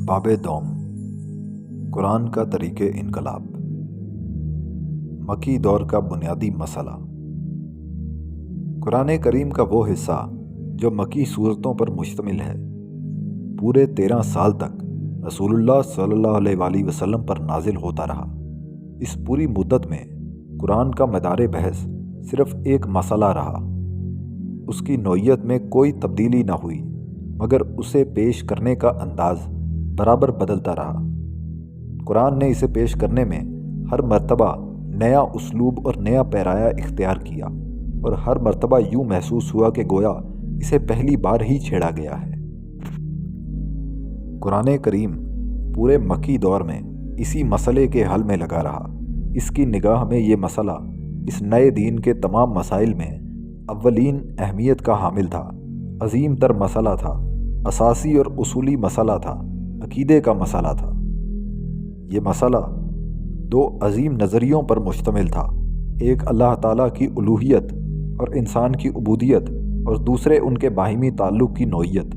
باب دوم قرآن کا طریق انقلاب مکی دور کا بنیادی مسئلہ۔ قرآن کریم کا وہ حصہ جو مکی صورتوں پر مشتمل ہے پورے 13 سال تک رسول اللہ صلی اللہ علیہ وآلہ وسلم پر نازل ہوتا رہا۔ اس پوری مدت میں قرآن کا مدار بحث صرف ایک مسئلہ رہا۔ اس کی نوعیت میں کوئی تبدیلی نہ ہوئی مگر اسے پیش کرنے کا انداز برابر بدلتا رہا۔ قرآن نے اسے پیش کرنے میں ہر مرتبہ نیا اسلوب اور نیا پیرایا اختیار کیا اور ہر مرتبہ یوں محسوس ہوا کہ گویا اسے پہلی بار ہی چھیڑا گیا ہے۔ قرآن کریم پورے مکی دور میں اسی مسئلے کے حل میں لگا رہا۔ اس کی نگاہ میں یہ مسئلہ اس نئے دین کے تمام مسائل میں اولین اہمیت کا حامل تھا، عظیم تر مسئلہ تھا، اساسی اور اصولی مسئلہ تھا، عقیدے کا مسئلہ تھا۔ یہ مسئلہ 2 عظیم نظریوں پر مشتمل تھا، ایک اللہ تعالیٰ کی الوہیت اور انسان کی عبودیت اور دوسرے ان کے باہمی تعلق کی نوعیت۔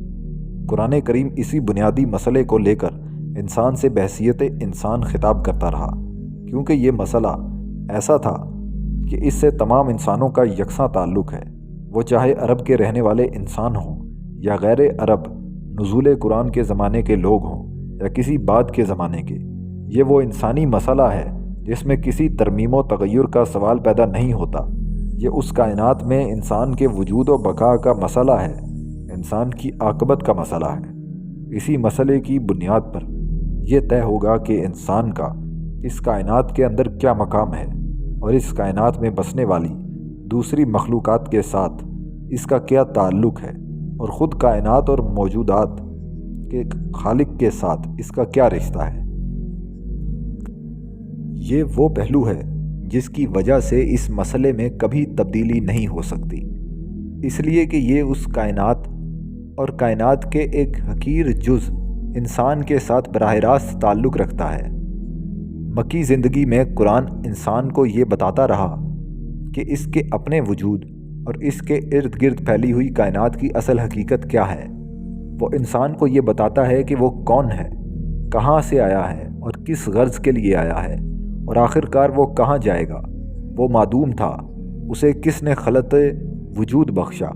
قرآن کریم اسی بنیادی مسئلے کو لے کر انسان سے بحیثیت انسان خطاب کرتا رہا، کیونکہ یہ مسئلہ ایسا تھا کہ اس سے تمام انسانوں کا یکساں تعلق ہے، وہ چاہے عرب کے رہنے والے انسان ہوں یا غیر عرب نزول قرآن کے زمانے کے لوگ ہوں یا کسی بعد کے زمانے کے۔ یہ وہ انسانی مسئلہ ہے جس میں کسی ترمیم و تغیر کا سوال پیدا نہیں ہوتا۔ یہ اس کائنات میں انسان کے وجود و بقا کا مسئلہ ہے، انسان کی عاقبت کا مسئلہ ہے۔ اسی مسئلے کی بنیاد پر یہ طے ہوگا کہ انسان کا اس کائنات کے اندر کیا مقام ہے اور اس کائنات میں بسنے والی دوسری مخلوقات کے ساتھ اس کا کیا تعلق ہے اور خود کائنات اور موجودات کے خالق کے ساتھ اس کا کیا رشتہ ہے۔ یہ وہ پہلو ہے جس کی وجہ سے اس مسئلے میں کبھی تبدیلی نہیں ہو سکتی، اس لیے کہ یہ اس کائنات اور کائنات کے ایک حقیر جز انسان کے ساتھ براہ راست تعلق رکھتا ہے۔ مکی زندگی میں قرآن انسان کو یہ بتاتا رہا کہ اس کے اپنے وجود اور اس کے ارد گرد پھیلی ہوئی کائنات کی اصل حقیقت کیا ہے۔ وہ انسان کو یہ بتاتا ہے کہ وہ کون ہے، کہاں سے آیا ہے اور کس غرض کے لیے آیا ہے، اور آخر کار وہ کہاں جائے گا۔ وہ معدوم تھا، اسے کس نے خلط وجود بخشا،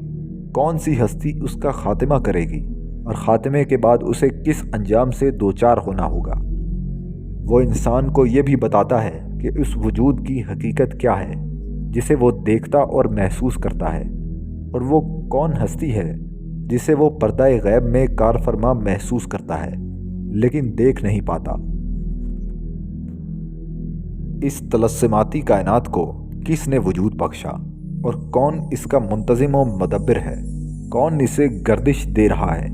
کون سی ہستی اس کا خاتمہ کرے گی اور خاتمے کے بعد اسے کس انجام سے دوچار ہونا ہوگا۔ وہ انسان کو یہ بھی بتاتا ہے کہ اس وجود کی حقیقت کیا ہے جسے وہ دیکھتا اور محسوس کرتا ہے، اور وہ کون ہستی ہے جسے وہ پردہ غیب میں کار فرما محسوس کرتا ہے لیکن دیکھ نہیں پاتا۔ اس طلسماتی کائنات کو کس نے وجود بخشا اور کون اس کا منتظم و مدبر ہے، کون اسے گردش دے رہا ہے،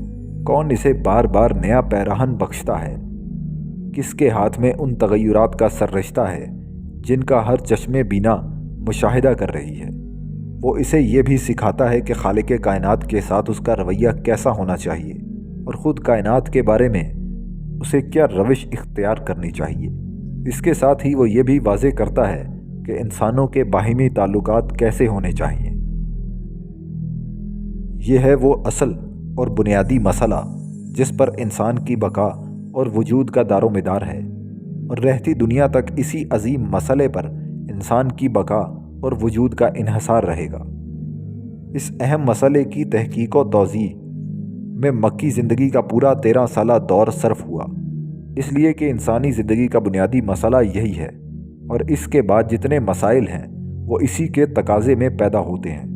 کون اسے بار بار نیا پیراہن بخشتا ہے، کس کے ہاتھ میں ان تغیرات کا سررشتہ ہے جن کا ہر چشمے بینا مشاہدہ کر رہی ہے۔ وہ اسے یہ بھی سکھاتا ہے کہ خالق کائنات کے ساتھ اس کا رویہ کیسا ہونا چاہیے اور خود کائنات کے بارے میں اسے کیا روش اختیار کرنی چاہیے۔ اس کے ساتھ ہی وہ یہ بھی واضح کرتا ہے کہ انسانوں کے باہمی تعلقات کیسے ہونے چاہیے۔ یہ ہے وہ اصل اور بنیادی مسئلہ جس پر انسان کی بقا اور وجود کا دار و مدار ہے، اور رہتی دنیا تک اسی عظیم مسئلے پر انسان کی بقا اور وجود کا انحصار رہے گا۔ اس اہم مسئلے کی تحقیق و توضیح میں مکی زندگی کا پورا 13 سالہ دور صرف ہوا، اس لیے کہ انسانی زندگی کا بنیادی مسئلہ یہی ہے، اور اس کے بعد جتنے مسائل ہیں وہ اسی کے تقاضے میں پیدا ہوتے ہیں،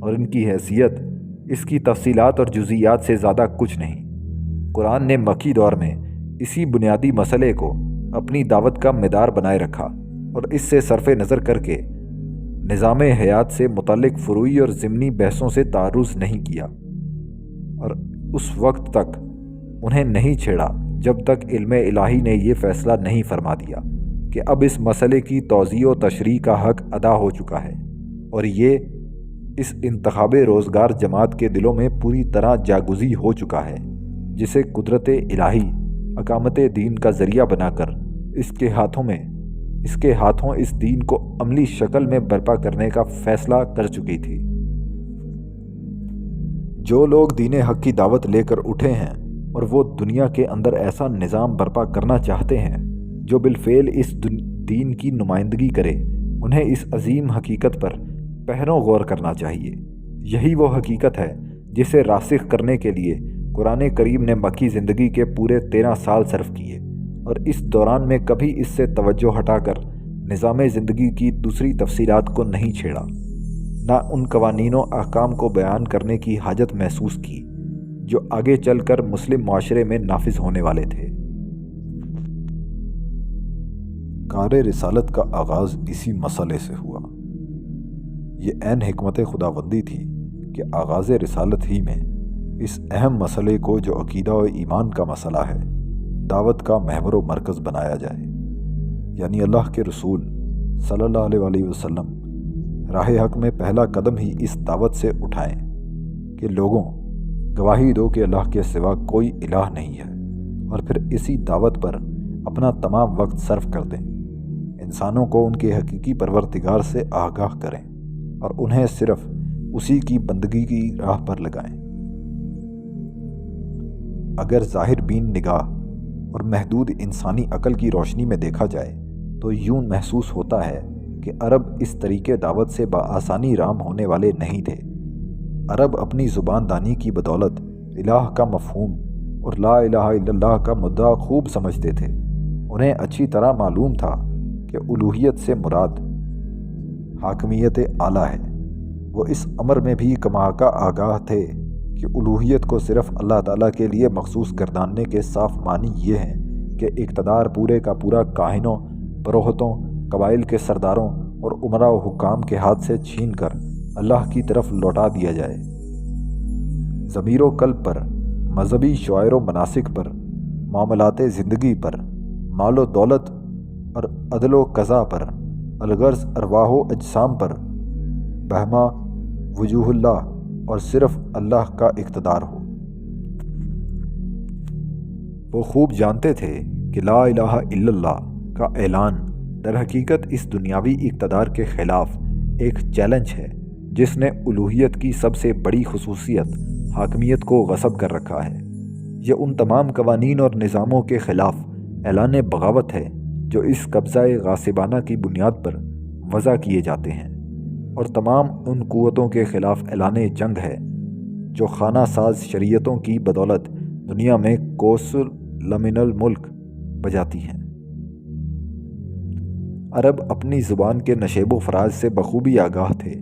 اور ان کی حیثیت اس کی تفصیلات اور جزئیات سے زیادہ کچھ نہیں۔ قرآن نے مکی دور میں اسی بنیادی مسئلے کو اپنی دعوت کا مدار بنائے رکھا اور اس سے صرف نظر کر کے نظام حیات سے متعلق فروعی اور ضمنی بحثوں سے تعرض نہیں کیا، اور اس وقت تک انہیں نہیں چھیڑا جب تک علم الہی نے یہ فیصلہ نہیں فرما دیا کہ اب اس مسئلے کی توضیح و تشریح کا حق ادا ہو چکا ہے، اور یہ اس انتخاب روزگار جماعت کے دلوں میں پوری طرح جاگزی ہو چکا ہے، جسے قدرت الہی اقامت دین کا ذریعہ بنا کر اس کے ہاتھوں اس دین کو عملی شکل میں برپا کرنے کا فیصلہ کر چکی تھی۔ جو لوگ دین حق کی دعوت لے کر اٹھے ہیں اور وہ دنیا کے اندر ایسا نظام برپا کرنا چاہتے ہیں جو بالفعل اس دین کی نمائندگی کرے، انہیں اس عظیم حقیقت پر پہروں غور کرنا چاہیے۔ یہی وہ حقیقت ہے جسے راسخ کرنے کے لیے قرآن کریم نے مکی زندگی کے پورے 13 سال صرف کیے، اور اس دوران میں کبھی اس سے توجہ ہٹا کر نظام زندگی کی دوسری تفصیلات کو نہیں چھیڑا، نہ ان قوانین و احکام کو بیان کرنے کی حاجت محسوس کی جو آگے چل کر مسلم معاشرے میں نافذ ہونے والے تھے۔ کار رسالت کا آغاز اسی مسئلے سے ہوا۔ یہ عین حکمت خداوندی تھی کہ آغاز رسالت ہی میں اس اہم مسئلے کو جو عقیدہ و ایمان کا مسئلہ ہے، دعوت کا محور و مرکز بنایا جائے، یعنی اللہ کے رسول صلی اللہ علیہ وسلم راہ حق میں پہلا قدم ہی اس دعوت سے اٹھائیں کہ لوگوں گواہی دو کہ اللہ کے سوا کوئی الہ نہیں ہے، اور پھر اسی دعوت پر اپنا تمام وقت صرف کر دیں، انسانوں کو ان کے حقیقی پروردگار سے آگاہ کریں اور انہیں صرف اسی کی بندگی کی راہ پر لگائیں۔ اگر ظاہر بین نگاہ اور محدود انسانی عقل کی روشنی میں دیکھا جائے تو یوں محسوس ہوتا ہے کہ عرب اس طریقے دعوت سے بآسانی رام ہونے والے نہیں تھے۔ عرب اپنی زبان دانی کی بدولت الہ کا مفہوم اور لا الہ الا اللہ کا مدعا خوب سمجھتے تھے۔ انہیں اچھی طرح معلوم تھا کہ الوہیت سے مراد حاکمیت اعلیٰ ہے۔ وہ اس امر میں بھی کما کا آگاہ تھے کہ الوہیت کو صرف اللہ تعالیٰ کے لیے مخصوص گرداننے کے صاف معنی یہ ہیں کہ اقتدار پورے کا پورا کاہنوں، پروہتوں، قبائل کے سرداروں اور امراء و حکام کے ہاتھ سے چھین کر اللہ کی طرف لوٹا دیا جائے۔ ضمیر و قلب پر، مذہبی شعائر و مناسک پر، معاملات زندگی پر، مال و دولت اور عدل و قضا پر، الغرض ارواح و اجسام پر بہما وجوہ اللہ اور صرف اللہ کا اقتدار ہو۔ وہ خوب جانتے تھے کہ لا الہ الا اللہ کا اعلان در حقیقت اس دنیاوی اقتدار کے خلاف ایک چیلنج ہے جس نے الوہیت کی سب سے بڑی خصوصیت حاکمیت کو غصب کر رکھا ہے۔ یہ ان تمام قوانین اور نظاموں کے خلاف اعلان بغاوت ہے جو اس قبضہ غاصبانہ کی بنیاد پر وضع کیے جاتے ہیں، اور تمام ان قوتوں کے خلاف اعلان جنگ ہے جو خانہ ساز شریعتوں کی بدولت دنیا میں کوس لمن الملک بجاتی ہیں۔ عرب اپنی زبان کے نشیب و فراز سے بخوبی آگاہ تھے،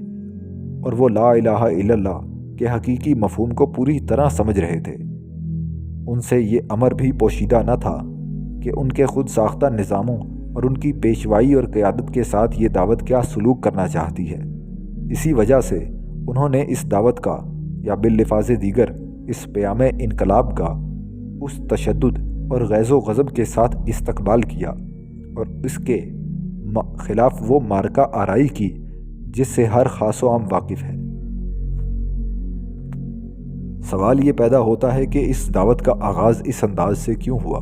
اور وہ لا الہ الا اللہ کے حقیقی مفہوم کو پوری طرح سمجھ رہے تھے۔ ان سے یہ امر بھی پوشیدہ نہ تھا کہ ان کے خود ساختہ نظاموں اور ان کی پیشوائی اور قیادت کے ساتھ یہ دعوت کیا سلوک کرنا چاہتی ہے۔ اسی وجہ سے انہوں نے اس دعوت کا، یا باللفاظ دیگر اس پیام انقلاب کا، اس تشدد اور غیظ و غضب کے ساتھ استقبال کیا اور اس کے خلاف وہ معرکہ آرائی کی جس سے ہر خاص و عام واقف ہے۔ سوال یہ پیدا ہوتا ہے کہ اس دعوت کا آغاز اس انداز سے کیوں ہوا،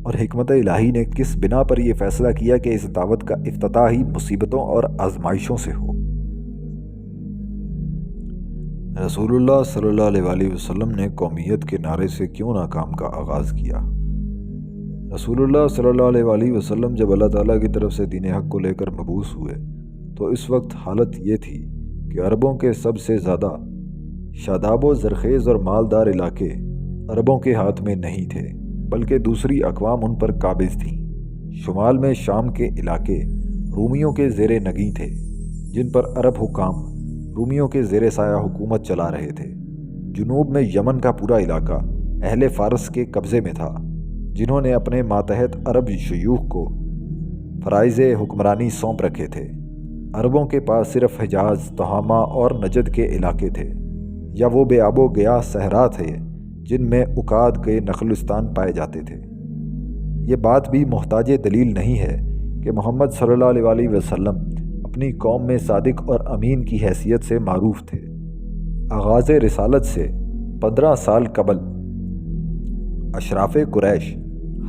اور حکمت الہی نے کس بنا پر یہ فیصلہ کیا کہ اس دعوت کا افتتاح ہی مصیبتوں اور آزمائشوں سے ہو۔ رسول اللہ صلی اللہ علیہ وسلم نے قومیت کے نعرے سے کیوں نہ کام کا آغاز کیا؟ رسول اللہ صلی اللہ علیہ وسلم جب اللہ تعالیٰ کی طرف سے دین حق کو لے کر مبعوث ہوئے تو اس وقت حالت یہ تھی کہ عربوں کے سب سے زیادہ شاداب و زرخیز اور مالدار علاقے عربوں کے ہاتھ میں نہیں تھے، بلکہ دوسری اقوام ان پر قابض تھیں۔ شمال میں شام کے علاقے رومیوں کے زیر نگیں تھے، جن پر عرب حکام رومیوں کے زیر سایہ حکومت چلا رہے تھے۔ جنوب میں یمن کا پورا علاقہ اہل فارس کے قبضے میں تھا، جنہوں نے اپنے ماتحت عرب شیوخ کو فرائض حکمرانی سونپ رکھے تھے۔ عربوں کے پاس صرف حجاز، تہامہ اور نجد کے علاقے تھے، یا وہ بے آب و گیا صحرا تھے جن میں اکاد کے نخلستان پائے جاتے تھے۔ یہ بات بھی محتاج دلیل نہیں ہے کہ محمد صلی اللہ علیہ وسلم اپنی قوم میں صادق اور امین کی حیثیت سے معروف تھے۔ آغاز رسالت سے 15 سال قبل اشراف قریش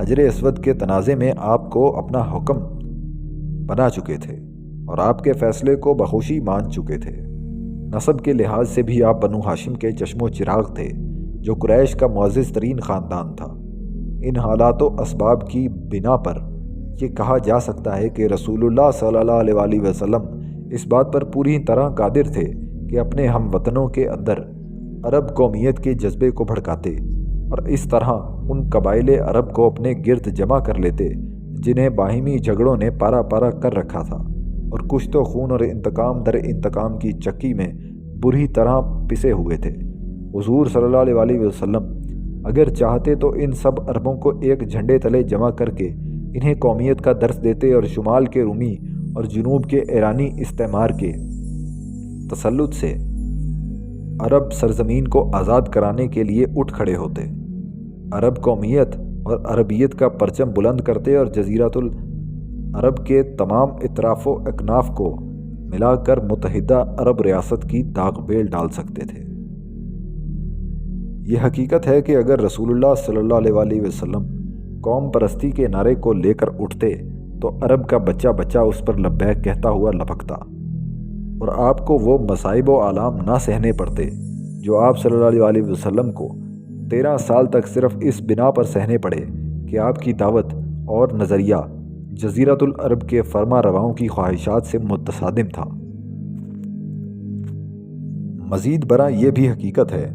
حجر اسود کے تنازع میں آپ کو اپنا حکم بنا چکے تھے اور آپ کے فیصلے کو بخوشی مان چکے تھے۔ نسب کے لحاظ سے بھی آپ بنو ہاشم کے چشم و چراغ تھے، جو قریش کا معزز ترین خاندان تھا۔ ان حالات و اسباب کی بنا پر یہ کہا جا سکتا ہے کہ رسول اللہ صلی اللہ علیہ وآلہ وسلم اس بات پر پوری طرح قادر تھے کہ اپنے ہم وطنوں کے اندر عرب قومیت کے جذبے کو بھڑکاتے اور اس طرح ان قبائل عرب کو اپنے گرد جمع کر لیتے جنہیں باہمی جھگڑوں نے پارا پارا کر رکھا تھا، اور کشت و خون اور انتقام در انتقام کی چکی میں بری طرح پسے ہوئے تھے۔ حضور صلی اللہ علیہ وآلہ وسلم اگر چاہتے تو ان سب عربوں کو ایک جھنڈے تلے جمع کر کے انہیں قومیت کا درس دیتے اور شمال کے رومی اور جنوب کے ایرانی استعمار کے تسلط سے عرب سرزمین کو آزاد کرانے کے لیے اٹھ کھڑے ہوتے، عرب قومیت اور عربیت کا پرچم بلند کرتے اور جزیرۃ العرب کے تمام اطراف و اکناف کو ملا کر متحدہ عرب ریاست کی داغ بیل ڈال سکتے تھے۔ یہ حقیقت ہے کہ اگر رسول اللہ صلی اللہ علیہ وآلہ وسلم قوم پرستی کے نعرے کو لے کر اٹھتے تو عرب کا بچہ بچہ اس پر لبیک کہتا ہوا لپکتا، اور آپ کو وہ مصائب و آلام نہ سہنے پڑتے جو آپ صلی اللہ علیہ وآلہ وسلم کو 13 سال تک صرف اس بنا پر سہنے پڑے کہ آپ کی دعوت اور نظریہ جزیرۃ العرب کے فرما رواؤں کی خواہشات سے متصادم تھا۔ مزید برآں یہ بھی حقیقت ہے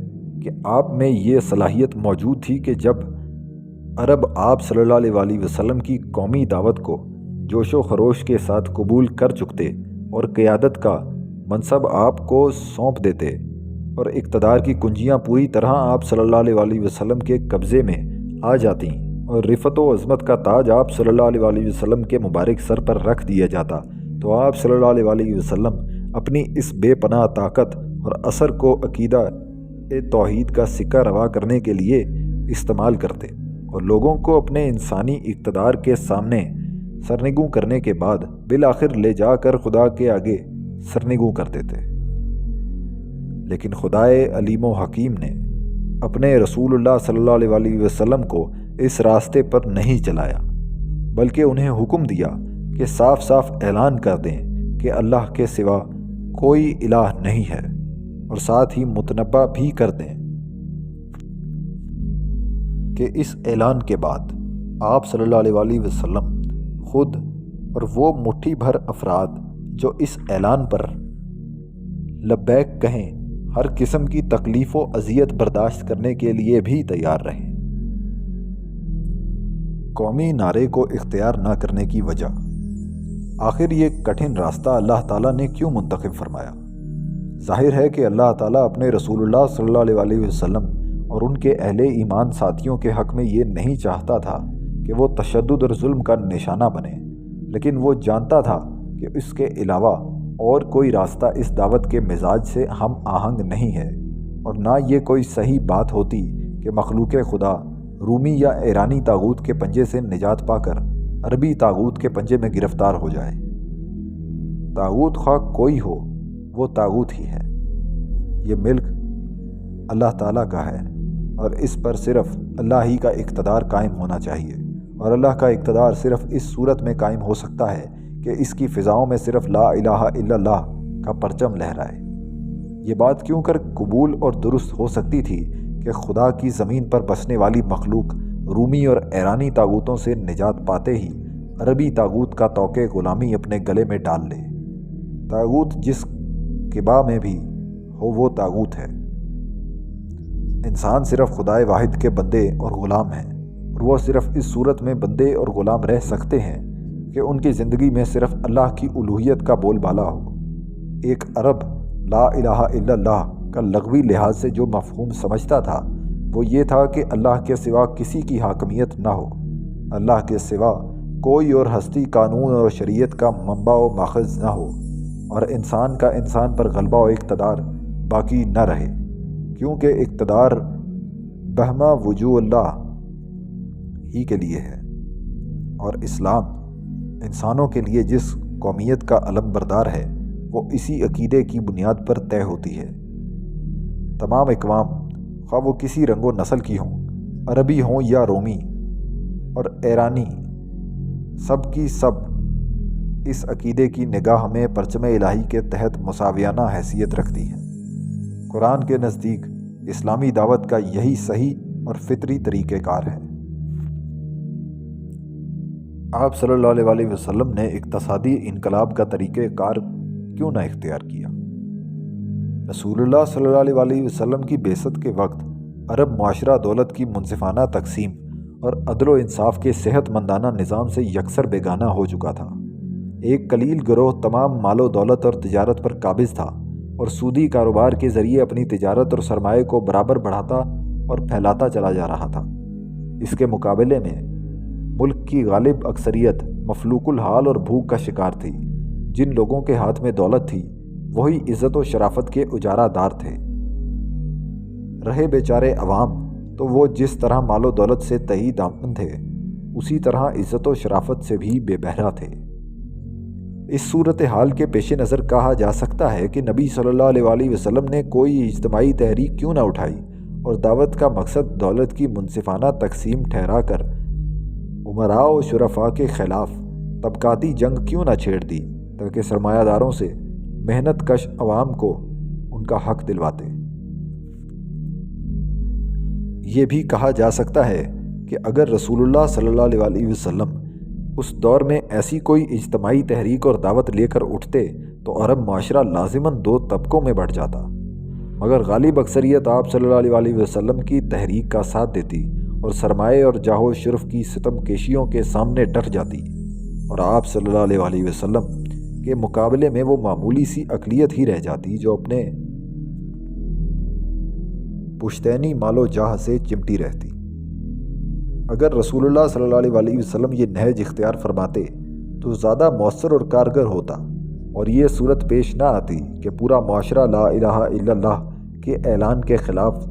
کہ آپ میں یہ صلاحیت موجود تھی کہ جب عرب آپ صلی اللہ علیہ وآلہ وسلم کی قومی دعوت کو جوش و خروش کے ساتھ قبول کر چکتے اور قیادت کا منصب آپ کو سونپ دیتے اور اقتدار کی کنجیاں پوری طرح آپ صلی اللہ علیہ وآلہ وسلم کے قبضے میں آ جاتی اور رفت و عظمت کا تاج آپ صلی اللہ علیہ وآلہ وسلم کے مبارک سر پر رکھ دیا جاتا، تو آپ صلی اللہ علیہ وآلہ وسلم اپنی اس بے پناہ طاقت اور اثر کو عقیدہ توحید کا سکہ روا کرنے کے لیے استعمال کرتے اور لوگوں کو اپنے انسانی اقتدار کے سامنے سرنگوں کرنے کے بعد بالآخر لے جا کر خدا کے آگے سرنگوں کر دیتے۔ لیکن خدائے علیم و حکیم نے اپنے رسول اللہ صلی اللہ علیہ وآلہ وسلم کو اس راستے پر نہیں چلایا، بلکہ انہیں حکم دیا کہ صاف صاف اعلان کر دیں کہ اللہ کے سوا کوئی الہ نہیں ہے، اور ساتھ ہی متنبہ بھی کر دیں کہ اس اعلان کے بعد آپ صلی اللہ علیہ وآلہ وسلم خود اور وہ مٹھی بھر افراد جو اس اعلان پر لبیک کہیں ہر قسم کی تکلیف و اذیت برداشت کرنے کے لیے بھی تیار رہیں۔ قومی نعرے کو اختیار نہ کرنے کی وجہ، آخر یہ کٹھن راستہ اللہ تعالیٰ نے کیوں منتخب فرمایا؟ ظاہر ہے کہ اللہ تعالیٰ اپنے رسول اللہ صلی اللہ علیہ وآلہ وسلم اور ان کے اہل ایمان ساتھیوں کے حق میں یہ نہیں چاہتا تھا کہ وہ تشدد اور ظلم کا نشانہ بنے، لیکن وہ جانتا تھا کہ اس کے علاوہ اور کوئی راستہ اس دعوت کے مزاج سے ہم آہنگ نہیں ہے، اور نہ یہ کوئی صحیح بات ہوتی کہ مخلوق خدا رومی یا ایرانی طاغوت کے پنجے سے نجات پا کر عربی طاغوت کے پنجے میں گرفتار ہو جائے۔ طاغوت خواہ کوئی ہو، وہ طاغوت ہی ہے۔ یہ ملک اللہ تعالیٰ کا ہے اور اس پر صرف اللہ ہی کا اقتدار قائم ہونا چاہیے، اور اللہ کا اقتدار صرف اس صورت میں قائم ہو سکتا ہے کہ اس کی فضاؤں میں صرف لا الہ الا اللہ کا پرچم لہرائے۔ یہ بات کیوں کر قبول اور درست ہو سکتی تھی کہ خدا کی زمین پر بسنے والی مخلوق رومی اور ایرانی طاغوتوں سے نجات پاتے ہی عربی طاغوت کا توق غلامی اپنے گلے میں ڈال لے۔ طاغوت جس قبا میں بھی ہو وہ طاغوت ہے۔ انسان صرف خدائے واحد کے بندے اور غلام ہیں، اور وہ صرف اس صورت میں بندے اور غلام رہ سکتے ہیں کہ ان کی زندگی میں صرف اللہ کی الوہیت کا بول بالا ہو۔ ایک عرب لا الہ الا اللہ کا لغوی لحاظ سے جو مفہوم سمجھتا تھا وہ یہ تھا کہ اللہ کے سوا کسی کی حاکمیت نہ ہو، اللہ کے سوا کوئی اور ہستی قانون اور شریعت کا منبع و ماخذ نہ ہو، اور انسان کا انسان پر غلبہ و اقتدار باقی نہ رہے، کیونکہ اقتدار بہمہ وجوہ اللہ ہی کے لیے ہے، اور اسلام انسانوں کے لیے جس قومیت کا علم بردار ہے وہ اسی عقیدے کی بنیاد پر طے ہوتی ہے۔ تمام اقوام، خواہ وہ کسی رنگ و نسل کی ہوں، عربی ہوں یا رومی اور ایرانی، سب کی سب اس عقیدے کی نگاہ میں پرچم الہی کے تحت مساویانہ حیثیت رکھتی ہیں۔ قرآن کے نزدیک اسلامی دعوت کا یہی صحیح اور فطری طریقہ کار ہے۔ آپ صلی اللہ علیہ وسلم نے اقتصادی انقلاب کا طریقہ کار کیوں نہ اختیار کیا؟ رسول اللہ صلی اللہ علیہ وسلم کی بعثت کے وقت عرب معاشرہ دولت کی منصفانہ تقسیم اور عدل و انصاف کے صحت مندانہ نظام سے یکسر بیگانہ ہو چکا تھا۔ ایک قلیل گروہ تمام مال و دولت اور تجارت پر قابض تھا اور سودی کاروبار کے ذریعے اپنی تجارت اور سرمایہ کو برابر بڑھاتا اور پھیلاتا چلا جا رہا تھا۔ اس کے مقابلے میں ملک کی غالب اکثریت مفلوق الحال اور بھوک کا شکار تھی۔ جن لوگوں کے ہاتھ میں دولت تھی وہی عزت و شرافت کے اجارہ دار تھے۔ رہے بیچارے عوام تو وہ جس طرح مال و دولت سے تہی دامن تھے اسی طرح عزت و شرافت سے بھی بے بہرا تھے۔ اس صورتحال کے پیش نظر کہا جا سکتا ہے کہ نبی صلی اللہ علیہ وسلم نے کوئی اجتماعی تحریک کیوں نہ اٹھائی اور دعوت کا مقصد دولت کی منصفانہ تقسیم ٹھہرا کر امراء و شرفاء کے خلاف طبقاتی جنگ کیوں نہ چھیڑ دی تاکہ سرمایہ داروں سے محنت کش عوام کو ان کا حق دلواتے۔ یہ بھی کہا جا سکتا ہے کہ اگر رسول اللہ صلی اللہ علیہ وسلم اس دور میں ایسی کوئی اجتماعی تحریک اور دعوت لے کر اٹھتے تو عرب معاشرہ لازماً دو طبقوں میں بٹ جاتا، مگر غالب اکثریت آپ صلی اللہ علیہ وسلم کی تحریک کا ساتھ دیتی اور سرمایہ اور جاہ و شرف کی ستم کشیوں کے سامنے ڈٹ جاتی، اور آپ صلی اللہ علیہ وسلم کے مقابلے میں وہ معمولی سی اقلیت ہی رہ جاتی جو اپنے پشتینی مال و جاہ سے چمٹی رہتی۔ اگر رسول اللہ صلی اللہ علیہ وسلم یہ نہج اختیار فرماتے تو زیادہ مؤثر اور کارگر ہوتا، اور یہ صورت پیش نہ آتی کہ پورا معاشرہ لا الہ الا اللہ کے اعلان کے خلاف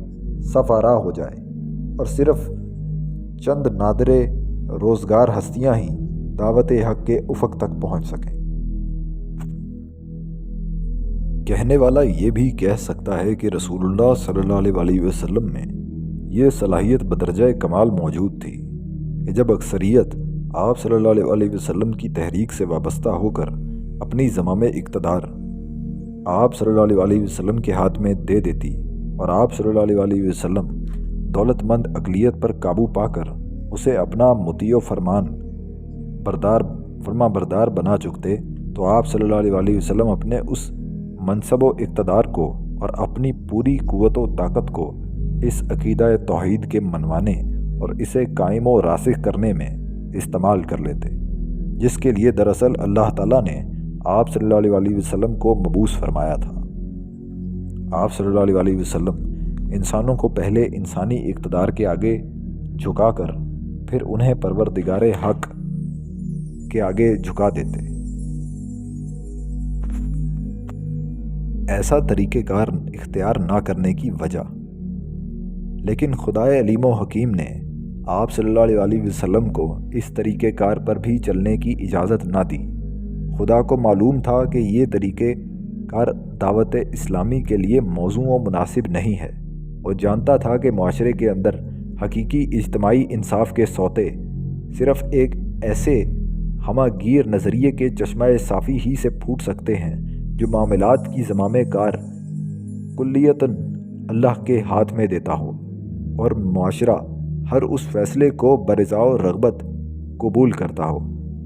صف آرا ہو جائے اور صرف چند نادر روزگار ہستیاں ہی دعوت حق کے افق تک پہنچ سکیں۔ کہنے والا یہ بھی کہہ سکتا ہے کہ رسول اللہ صلی اللہ علیہ وسلم میں یہ صلاحیت بدرجہ کمال موجود تھی کہ جب اکثریت آپ صلی اللہ علیہ وسلم کی تحریک سے وابستہ ہو کر اپنی زمام اقتدار آپ صلی اللہ علیہ وسلم کے ہاتھ میں دے دیتی اور آپ صلی اللہ علیہ وسلم دولت مند اقلیت پر قابو پا کر اسے اپنا مطیع و فرما بردار بنا چکتے تو آپ صلی اللہ علیہ وسلم اپنے اس منصب و اقتدار کو اور اپنی پوری قوت و طاقت کو اس عقیدہ توحید کے منوانے اور اسے قائم و راسخ کرنے میں استعمال کر لیتے، جس کے لیے دراصل اللہ تعالیٰ نے آپ صلی اللہ علیہ وسلم کو مبعوث فرمایا تھا۔ آپ صلی اللہ علیہ وسلم انسانوں کو پہلے انسانی اقتدار کے آگے جھکا کر پھر انہیں پروردگار حق کے آگے جھکا دیتے۔ ایسا طریقہ کار اختیار نہ کرنے کی وجہ، لیکن خدائے علیم و حکیم نے آپ صلی اللہ علیہ وسلم کو اس طریقہ کار پر بھی چلنے کی اجازت نہ دی۔ خدا کو معلوم تھا کہ یہ طریقہ کار دعوت اسلامی کے لیے موزوں و مناسب نہیں ہے، اور جانتا تھا کہ معاشرے کے اندر حقیقی اجتماعی انصاف کے سوتے صرف ایک ایسے ہمہ گیر نظریے کے چشمہ صافی ہی سے پھوٹ سکتے ہیں جو معاملات کی زمام کار کلیتاً اللہ کے ہاتھ میں دیتا ہو، اور معاشرہ ہر اس فیصلے کو برضا و رغبت قبول کرتا ہو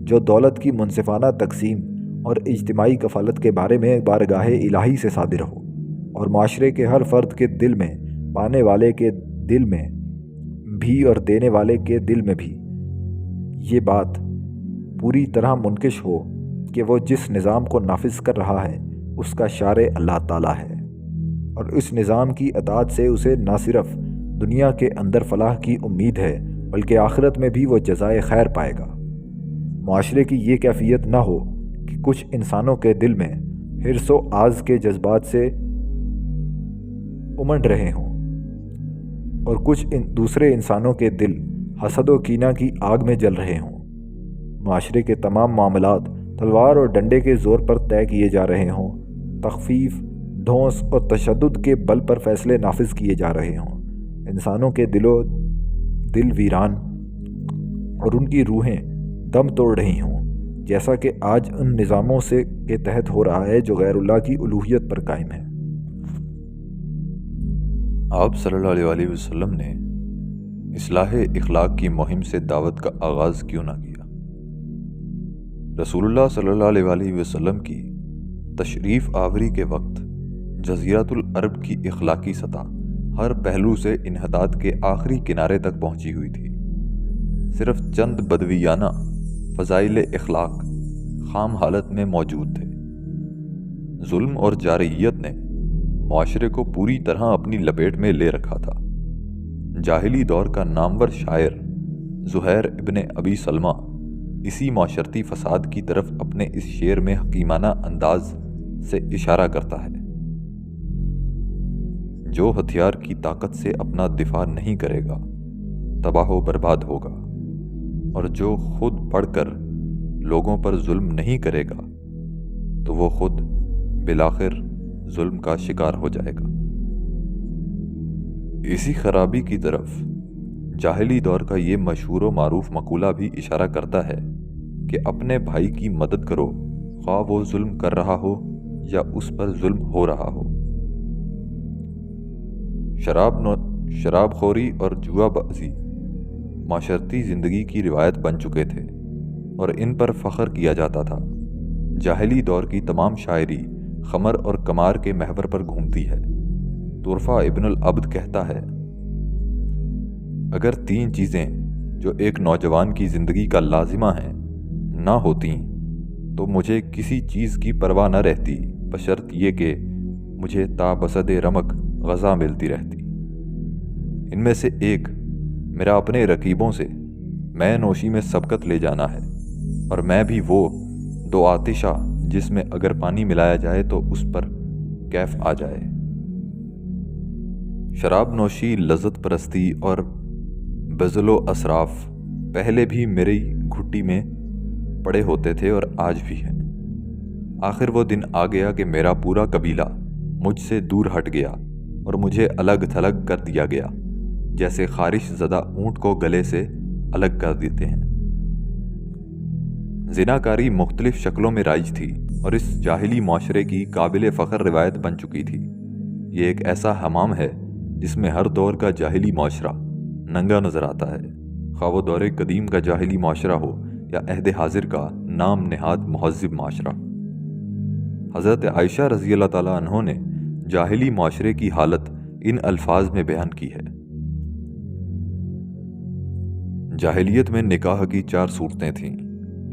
جو دولت کی منصفانہ تقسیم اور اجتماعی کفالت کے بارے میں بارگاہ الہی سے صادر ہو، اور معاشرے کے ہر فرد کے دل میں، پانے والے کے دل میں بھی اور دینے والے کے دل میں بھی یہ بات پوری طرح منکش ہو کہ وہ جس نظام کو نافذ کر رہا ہے اس کا شارع اللہ تعالیٰ ہے، اور اس نظام کی اطاعت سے اسے نہ صرف دنیا کے اندر فلاح کی امید ہے بلکہ آخرت میں بھی وہ جزائے خیر پائے گا۔ معاشرے کی یہ کیفیت نہ ہو کہ کچھ انسانوں کے دل میں حرص و آز کے جذبات سے امنڈ رہے ہوں اور کچھ دوسرے انسانوں کے دل حسد و کینہ کی آگ میں جل رہے ہوں۔ معاشرے کے تمام معاملات تلوار اور ڈنڈے کے زور پر طے کیے جا رہے ہوں، تخفیف، ڈھونس اور تشدد کے بل پر فیصلے نافذ کیے جا رہے ہوں، انسانوں کے دل ویران اور ان کی روحیں دم توڑ رہی ہوں، جیسا کہ آج ان نظاموں کے تحت ہو رہا ہے جو غیر اللہ کی الوہیت پر قائم ہے۔ آپ صلی اللہ علیہ وسلم نے اصلاح اخلاق کی مہم سے دعوت کا آغاز کیوں نہ کیا؟ رسول اللہ صلی اللہ علیہ وسلم کی تشریف آوری کے وقت جزیرۃ العرب کی اخلاقی سطح ہر پہلو سے انحطاط کے آخری کنارے تک پہنچی ہوئی تھی۔ صرف چند بدویانہ فضائل اخلاق خام حالت میں موجود تھے۔ ظلم اور جارحیت نے معاشرے کو پوری طرح اپنی لپیٹ میں لے رکھا تھا۔ جاہلی دور کا نامور شاعر زہیر ابن ابی سلمہ اسی معاشرتی فساد کی طرف اپنے اس شعر میں حکیمانہ انداز سے اشارہ کرتا ہے۔ جو ہتھیار کی طاقت سے اپنا دفاع نہیں کرے گا تباہ و برباد ہوگا، اور جو خود بڑھ کر لوگوں پر ظلم نہیں کرے گا تو وہ خود بالآخر ظلم کا شکار ہو جائے گا۔ اسی خرابی کی طرف جاہلی دور کا یہ مشہور و معروف مقولہ بھی اشارہ کرتا ہے کہ اپنے بھائی کی مدد کرو، خواہ وہ ظلم کر رہا ہو یا اس پر ظلم ہو رہا ہو۔ شراب خوری اور جوا بازی معاشرتی زندگی کی روایت بن چکے تھے اور ان پر فخر کیا جاتا تھا۔ جاہلی دور کی تمام شاعری خمر اور قمار کے محور پر گھومتی ہے۔ طرفہ ابن العبد کہتا ہے، اگر 3 چیزیں جو ایک نوجوان کی زندگی کا لازمہ ہیں نہ ہوتیں تو مجھے کسی چیز کی پرواہ نہ رہتی، بشرط یہ کہ مجھے تا بسد رمق غذا ملتی رہتی۔ ان میں سے ایک میرا اپنے رقیبوں سے میں نوشی میں سبقت لے جانا ہے، اور میں بھی وہ 2 آتشہ جس میں اگر پانی ملایا جائے تو اس پر کیف آ جائے۔ شراب نوشی، لذت پرستی اور بذل و اسراف پہلے بھی میری گھٹی میں پڑے ہوتے تھے اور آج بھی ہیں۔ آخر وہ دن آ گیا کہ میرا پورا قبیلہ مجھ سے دور ہٹ گیا اور مجھے الگ تھلگ کر دیا گیا، جیسے خارش زدہ اونٹ کو گلے سے الگ کر دیتے ہیں۔ زناکاری مختلف شکلوں میں رائج تھی اور اس جاہلی معاشرے کی قابل فخر روایت بن چکی تھی۔ یہ ایک ایسا حمام ہے جس میں ہر دور کا جاہلی معاشرہ ننگا نظر آتا ہے، خواہ وہ دور قدیم کا جاہلی معاشرہ ہو یا عہد حاضر کا نام نہاد مہذب معاشرہ۔ حضرت عائشہ رضی اللہ تعالیٰ عنہ نے جاہلی معاشرے کی حالت ان الفاظ میں بیان کی ہے۔ جاہلیت میں نکاح کی 4 صورتیں تھیں۔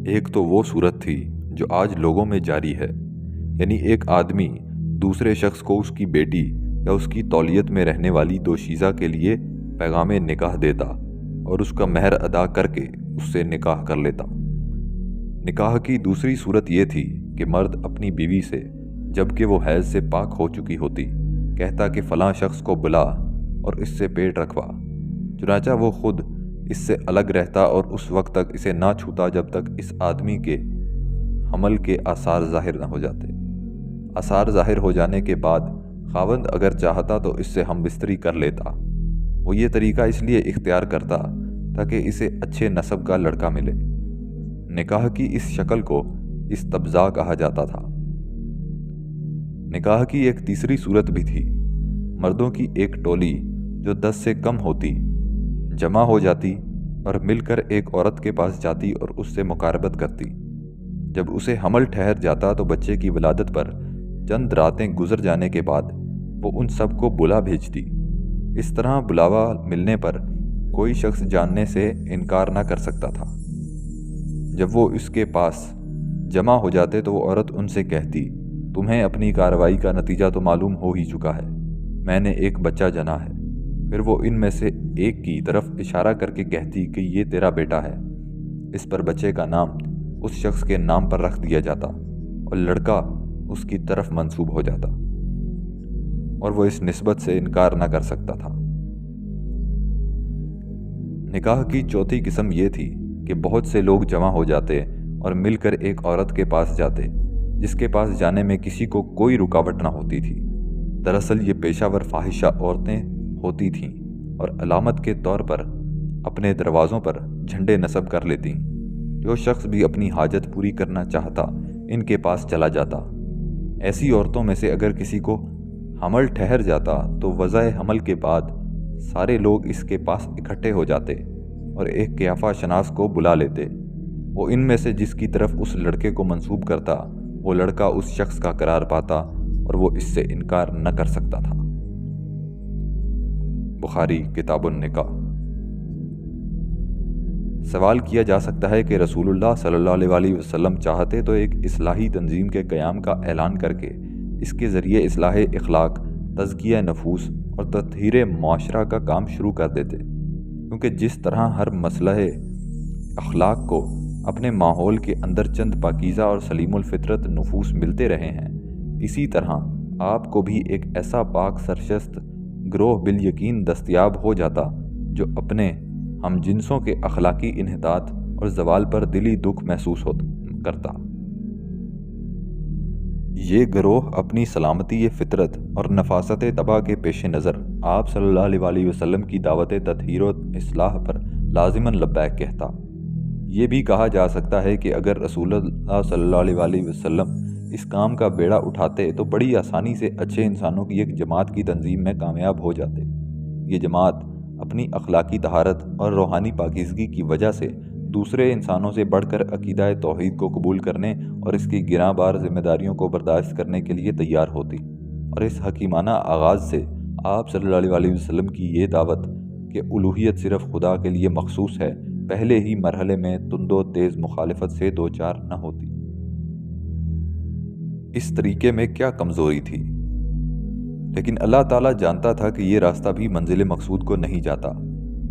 ایک تو وہ صورت تھی جو آج لوگوں میں جاری ہے، یعنی ایک آدمی دوسرے شخص کو اس کی بیٹی یا اس کی تولیت میں رہنے والی دوشیزہ کے لیے پیغام نکاح دیتا اور اس کا مہر ادا کر کے اس سے نکاح کر لیتا۔ نکاح کی دوسری صورت یہ تھی کہ مرد اپنی بیوی سے جب کہ وہ حیض سے پاک ہو چکی ہوتی کہتا کہ فلاں شخص کو بلا اور اس سے پیٹ رکھوا، چنانچہ وہ خود اس سے الگ رہتا اور اس وقت تک اسے نہ چھوتا جب تک اس آدمی کے حمل کے آثار ظاہر نہ ہو جاتے۔ آثار ظاہر ہو جانے کے بعد خاوند اگر چاہتا تو اس سے ہم بستری کر لیتا۔ وہ یہ طریقہ اس لیے اختیار کرتا تاکہ اسے اچھے نسب کا لڑکا ملے۔ نکاح کی اس شکل کو استبضاء کہا جاتا تھا۔ نکاح کی ایک تیسری صورت بھی تھی۔ مردوں کی ایک ٹولی جو 10 سے کم ہوتی جمع ہو جاتی اور مل کر ایک عورت کے پاس جاتی اور اس سے مقاربت کرتی۔ جب اسے حمل ٹھہر جاتا تو بچے کی ولادت پر چند راتیں گزر جانے کے بعد وہ ان سب کو بلا بھیجتی۔ اس طرح بلاوا ملنے پر کوئی شخص جاننے سے انکار نہ کر سکتا تھا۔ جب وہ اس کے پاس جمع ہو جاتے تو وہ عورت ان سے کہتی، تمہیں اپنی کارروائی کا نتیجہ تو معلوم ہو ہی چکا ہے، میں نے ایک بچہ جنا ہے۔ پھر وہ ان میں سے ایک کی طرف اشارہ کر کے کہتی کہ یہ تیرا بیٹا ہے۔ اس پر بچے کا نام اس شخص کے نام پر رکھ دیا جاتا اور لڑکا اس کی طرف منسوب ہو جاتا، اور وہ اس نسبت سے انکار نہ کر سکتا تھا۔ نکاح کی چوتھی قسم یہ تھی کہ بہت سے لوگ جمع ہو جاتے اور مل کر ایک عورت کے پاس جاتے جس کے پاس جانے میں کسی کو کوئی رکاوٹ نہ ہوتی تھی۔ دراصل یہ پیشہ ور فاحشہ عورتیں ہوتی تھیں اور علامت کے طور پر اپنے دروازوں پر جھنڈے نصب کر لیتیں۔ جو شخص بھی اپنی حاجت پوری کرنا چاہتا ان کے پاس چلا جاتا۔ ایسی عورتوں میں سے اگر کسی کو حمل ٹھہر جاتا تو وضع حمل کے بعد سارے لوگ اس کے پاس اکٹھے ہو جاتے اور ایک قیافہ شناس کو بلا لیتے۔ وہ ان میں سے جس کی طرف اس لڑکے کو منسوب کرتا، وہ لڑکا اس شخص کا قرار پاتا اور وہ اس سے انکار نہ کر سکتا تھا۔ بخاری کتاب النکاح۔ سوال کیا جا سکتا ہے کہ رسول اللہ صلی اللہ علیہ وسلم چاہتے تو ایک اصلاحی تنظیم کے قیام کا اعلان کر کے اس کے ذریعے اصلاح اخلاق، تزکیہ نفوس اور تطہیر معاشرہ کا کام شروع کر دیتے، کیونکہ جس طرح ہر مسئلہ اخلاق کو اپنے ماحول کے اندر چند پاکیزہ اور سلیم الفطرت نفوس ملتے رہے ہیں، اسی طرح آپ کو بھی ایک ایسا پاک سرشست گروہ بالیقین دستیاب ہو جاتا جو اپنے ہم جنسوں کے اخلاقی انحطاط اور زوال پر دلی دکھ محسوس کرتا۔ یہ گروہ اپنی سلامتی فطرت اور نفاست طبع کے پیش نظر آپ صلی اللہ علیہ وسلم کی دعوت تطہیر و اصلاح پر لازماً لبیک کہتا۔ یہ بھی کہا جا سکتا ہے کہ اگر رسول اللہ صلی اللہ علیہ وسلم اس کام کا بیڑا اٹھاتے تو بڑی آسانی سے اچھے انسانوں کی ایک جماعت کی تنظیم میں کامیاب ہو جاتے۔ یہ جماعت اپنی اخلاقی طہارت اور روحانی پاکیزگی کی وجہ سے دوسرے انسانوں سے بڑھ کر عقیدہ توحید کو قبول کرنے اور اس کی گراں بار ذمہ داریوں کو برداشت کرنے کے لیے تیار ہوتی، اور اس حکیمانہ آغاز سے آپ صلی اللہ علیہ وسلم کی یہ دعوت کہ الوہیت صرف خدا کے لیے مخصوص ہے پہلے ہی مرحلے میں تند و تیز مخالفت سے دوچار نہ ہوتی۔ اس طریقے میں کیا کمزوری تھی؟ لیکن اللہ تعالیٰ جانتا تھا کہ یہ راستہ بھی منزل مقصود کو نہیں جاتا۔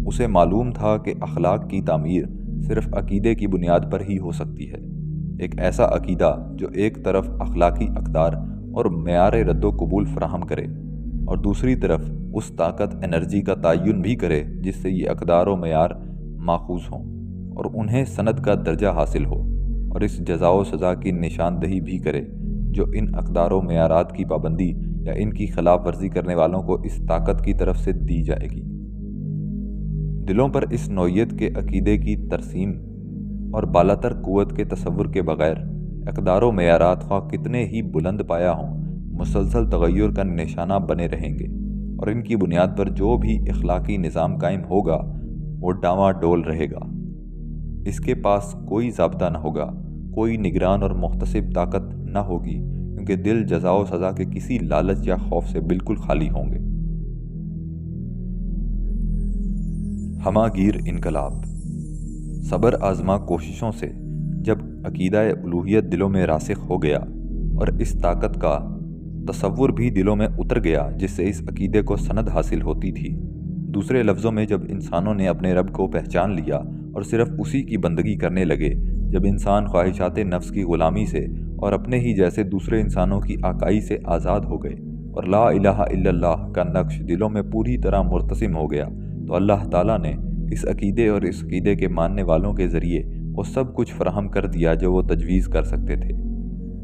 اسے معلوم تھا کہ اخلاق کی تعمیر صرف عقیدے کی بنیاد پر ہی ہو سکتی ہے، ایک ایسا عقیدہ جو ایک طرف اخلاقی اقدار اور معیار رد و قبول فراہم کرے اور دوسری طرف اس طاقت انرجی کا تعین بھی کرے جس سے یہ اقدار و معیار ماخوذ ہوں اور انہیں سند کا درجہ حاصل ہو، اور اس جزا و سزا کی نشاندہی بھی کرے جو ان اقدار و معیارات کی پابندی یا ان کی خلاف ورزی کرنے والوں کو اس طاقت کی طرف سے دی جائے گی۔ دلوں پر اس نوعیت کے عقیدے کی ترسیم اور بالاتر قوت کے تصور کے بغیر اقدار و معیارات خواہ کتنے ہی بلند پایا ہوں مسلسل تغیر کا نشانہ بنے رہیں گے، اور ان کی بنیاد پر جو بھی اخلاقی نظام قائم ہوگا وہ ڈاواں ڈول رہے گا۔ اس کے پاس کوئی ضابطہ نہ ہوگا، کوئی نگران اور محتسب طاقت نہ ہوگی، کیونکہ دل جزا و سزا کے کسی لالچ یا خوف سے بالکل خالی ہوں گے۔ ہماگیر انقلاب۔ صبر آزما کوششوں سے جب عقیدہ الوہیت دلوں میں راسخ ہو گیا اور اس طاقت کا تصور بھی دلوں میں اتر گیا جس سے اس عقیدے کو سند حاصل ہوتی تھی، دوسرے لفظوں میں جب انسانوں نے اپنے رب کو پہچان لیا اور صرف اسی کی بندگی کرنے لگے، جب انسان خواہشات نفس کی غلامی سے اور اپنے ہی جیسے دوسرے انسانوں کی آکائی سے آزاد ہو گئے اور لا الہ الا اللہ کا نقش دلوں میں پوری طرح مرتسم ہو گیا، تو اللہ تعالیٰ نے اس عقیدے اور اس عقیدے کے ماننے والوں کے ذریعے وہ سب کچھ فراہم کر دیا جو وہ تجویز کر سکتے تھے۔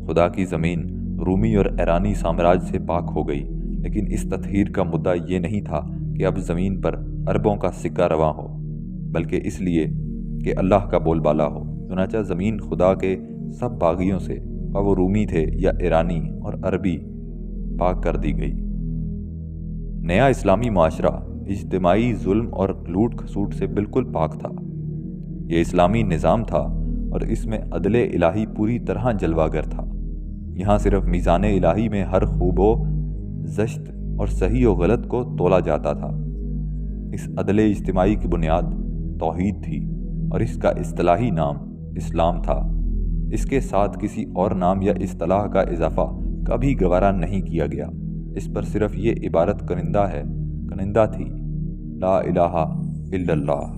خدا کی زمین رومی اور ایرانی سامراج سے پاک ہو گئی، لیکن اس تطہیر کا مدعا یہ نہیں تھا کہ اب زمین پر عربوں کا سکہ رواں ہو، بلکہ اس لیے کہ اللہ کا بول بالا ہو۔ چنانچہ زمین خدا کے سب باغیوں سے، خواہ وہ رومی تھے یا ایرانی اور عربی، پاک کر دی گئی۔ نیا اسلامی معاشرہ اجتماعی ظلم اور لوٹ کھسوٹ سے بالکل پاک تھا۔ یہ اسلامی نظام تھا اور اس میں عدل الہی پوری طرح جلوہ گر تھا۔ یہاں صرف میزان الہی میں ہر خوب و زشت اور صحیح و غلط کو تولا جاتا تھا۔ اس عدل اجتماعی کی بنیاد توحید تھی اور اس کا اصطلاحی نام اسلام تھا۔ اس کے ساتھ کسی اور نام یا اصطلاح کا اضافہ کبھی گوارا نہیں کیا گیا۔ اس پر صرف یہ عبارت کنندہ تھی، لا الہ الا اللہ۔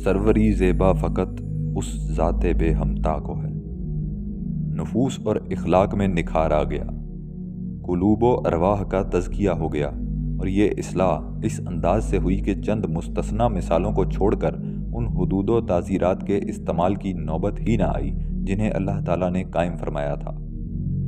سروری زیبا فقط اس ذات بے ہمتا کو ہے۔ نفوس اور اخلاق میں نکھار آ گیا، قلوب و ارواح کا تزکیہ ہو گیا، اور یہ اصلاح اس انداز سے ہوئی کہ چند مستثنی مثالوں کو چھوڑ کر ان حدود و تعزیرات کے استعمال کی نوبت ہی نہ آئی جنہیں اللہ تعالیٰ نے قائم فرمایا تھا۔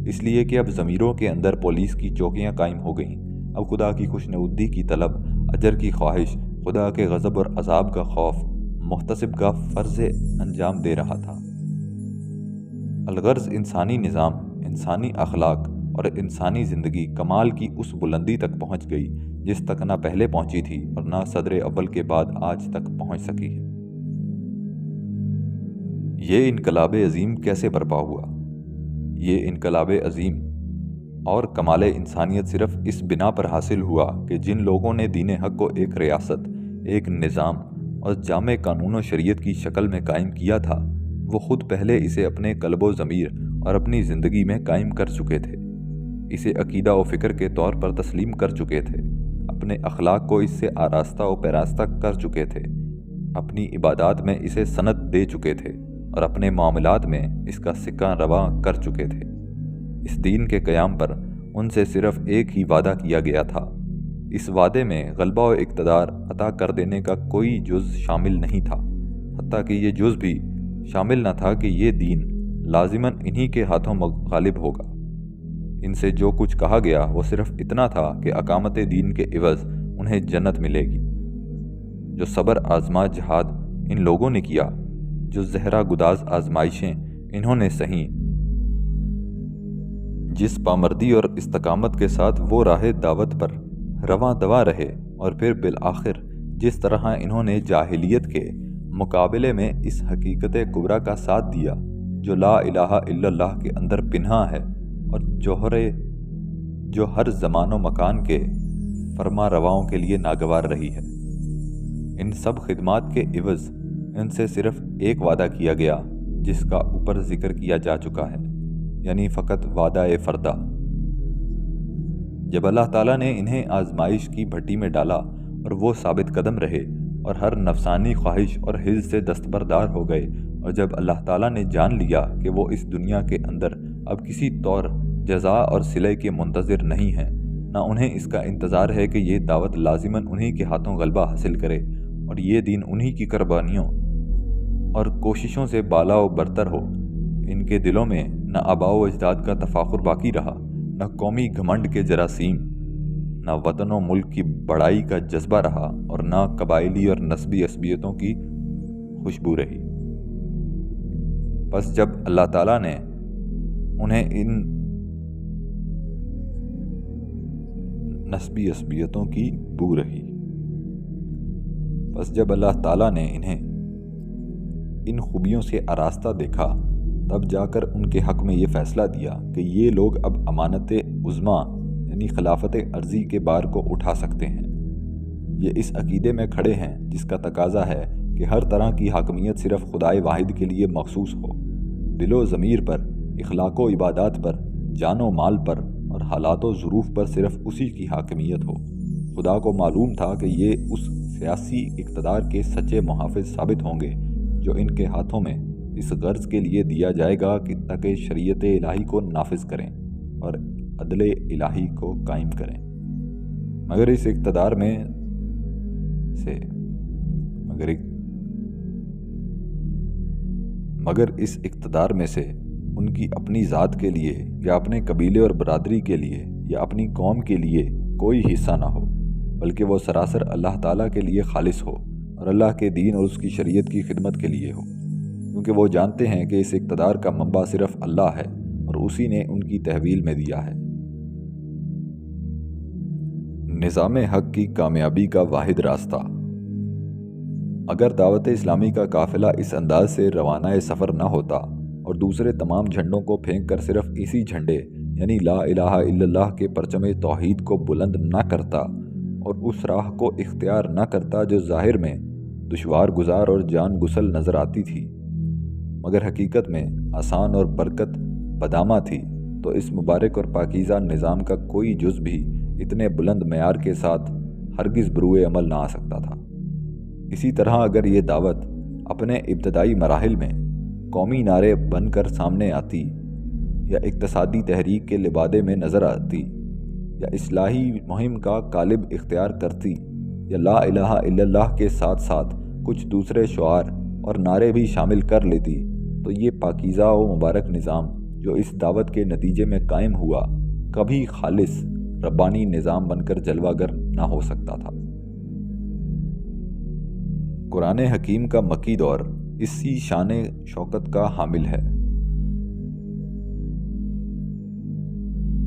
اس لیے کہ اب ضمیروں کے اندر پولیس کی چوکیاں قائم ہو گئیں، اب خدا کی خوشنودی کی طلب، اجر کی خواہش، خدا کے غضب اور عذاب کا خوف محتسب کا فرض انجام دے رہا تھا۔ الغرض انسانی نظام، انسانی اخلاق اور انسانی زندگی کمال کی اس بلندی تک پہنچ گئی جس تک نہ پہلے پہنچی تھی اور نہ صدر اول کے بعد آج تک پہنچ سکی ہے۔ یہ انقلاب عظیم کیسے برپا ہوا؟ یہ انقلاب عظیم اور کمال انسانیت صرف اس بنا پر حاصل ہوا کہ جن لوگوں نے دین حق کو ایک ریاست، ایک نظام اور جامع قانون و شریعت کی شکل میں قائم کیا تھا، وہ خود پہلے اسے اپنے قلب و ضمیر اور اپنی زندگی میں قائم کر چکے تھے، اسے عقیدہ و فکر کے طور پر تسلیم کر چکے تھے، اپنے اخلاق کو اس سے آراستہ و پیراستہ کر چکے تھے، اپنی عبادات میں اسے سند دے چکے تھے اور اپنے معاملات میں اس کا سکہ رواں کر چکے تھے۔ اس دین کے قیام پر ان سے صرف ایک ہی وعدہ کیا گیا تھا۔ اس وعدے میں غلبہ و اقتدار عطا کر دینے کا کوئی جز شامل نہیں تھا، حتیٰ کہ یہ جز بھی شامل نہ تھا کہ یہ دین لازماً انہی کے ہاتھوں غالب ہوگا۔ ان سے جو کچھ کہا گیا وہ صرف اتنا تھا کہ اقامت دین کے عوض انہیں جنت ملے گی۔ جو صبر آزما جہاد ان لوگوں نے کیا، جو زہرہ گداز آزمائشیں انہوں نے سہیں، جس پامردی اور استقامت کے ساتھ وہ راہ دعوت پر رواں دوا رہے، اور پھر بالآخر جس طرح انہوں نے جاہلیت کے مقابلے میں اس حقیقت کبریٰ کا ساتھ دیا جو لا الہ الا اللہ کے اندر پنہاں ہے اور جو ہر زمان و مکان کے فرما رواؤں کے لیے ناگوار رہی ہے۔ ان سب خدمات کے عوض ان سے صرف ایک وعدہ کیا گیا جس کا اوپر ذکر کیا جا چکا ہے، یعنی فقط وعدہ فردہ۔ جب اللہ تعالیٰ نے انہیں آزمائش کی بھٹی میں ڈالا اور وہ ثابت قدم رہے اور ہر نفسانی خواہش اور حرص سے دستبردار ہو گئے، اور جب اللہ تعالیٰ نے جان لیا کہ وہ اس دنیا کے اندر اب کسی طور جزا اور صلے کے منتظر نہیں ہیں، نہ انہیں اس کا انتظار ہے کہ یہ دعوت لازماً انہی کے ہاتھوں غلبہ حاصل کرے اور یہ دین انہی کی قربانیوں اور کوششوں سے بالا و برتر ہو، ان کے دلوں میں نہ آباء و اجداد کا تفاخر باقی رہا، نہ قومی گھمنڈ کے جراثیم، نہ وطن و ملک کی بڑائی کا جذبہ رہا، اور نہ قبائلی اور نسبی عصبیتوں کی خوشبو رہی۔ پس جب اللہ تعالیٰ نے انہیں ان نسبی عصبیتوں کی بو رہی پس جب اللہ تعالیٰ نے انہیں ان خوبیوں سے آراستہ دیکھا، تب جا کر ان کے حق میں یہ فیصلہ دیا کہ یہ لوگ اب امانت عظمیٰ یعنی خلافت ارضی کے بار کو اٹھا سکتے ہیں۔ یہ اس عقیدے میں کھڑے ہیں جس کا تقاضا ہے کہ ہر طرح کی حاکمیت صرف خدائے واحد کے لیے مخصوص ہو، دل و ضمیر پر، اخلاق و عبادات پر، جان و مال پر اور حالات و ظروف پر صرف اسی کی حاکمیت ہو۔ خدا کو معلوم تھا کہ یہ اس سیاسی اقتدار کے سچے محافظ ثابت ہوں گے جو ان کے ہاتھوں میں اس غرض کے لیے دیا جائے گا کہ تاکہ شریعت الہی کو نافذ کریں اور عدل الہی کو قائم کریں۔ مگر اس اقتدار میں سے ان کی اپنی ذات کے لیے یا اپنے قبیلے اور برادری کے لیے یا اپنی قوم کے لیے کوئی حصہ نہ ہو، بلکہ وہ سراسر اللہ تعالیٰ کے لیے خالص ہو اور اللہ کے دین اور اس کی شریعت کی خدمت کے لیے ہو، کیونکہ وہ جانتے ہیں کہ اس اقتدار کا منبع صرف اللہ ہے اور اسی نے ان کی تحویل میں دیا ہے۔ نظام حق کی کامیابی کا واحد راستہ۔ اگر دعوت اسلامی کا قافلہ اس انداز سے روانہ سفر نہ ہوتا اور دوسرے تمام جھنڈوں کو پھینک کر صرف اسی جھنڈے یعنی لا الہ الا اللہ کے پرچم توحید کو بلند نہ کرتا اور اس راہ کو اختیار نہ کرتا جو ظاہر میں دشوار گزار اور جان گسل نظر آتی تھی مگر حقیقت میں آسان اور برکت بدامہ تھی، تو اس مبارک اور پاکیزہ نظام کا کوئی جز بھی اتنے بلند معیار کے ساتھ ہرگز بروئے عمل نہ آ سکتا تھا۔ اسی طرح اگر یہ دعوت اپنے ابتدائی مراحل میں قومی نعرے بن کر سامنے آتی یا اقتصادی تحریک کے لبادے میں نظر آتی یا اصلاحی مہم کا قالب اختیار کرتی یا لا الہ الا اللہ کے ساتھ ساتھ کچھ دوسرے شعار اور نعرے بھی شامل کر لیتی، تو یہ پاکیزہ و مبارک نظام جو اس دعوت کے نتیجے میں قائم ہوا کبھی خالص ربانی نظام بن کر جلوہ گر نہ ہو سکتا تھا۔ قرآن حکیم کا مکی دور اسی شان شوکت کا حامل ہے۔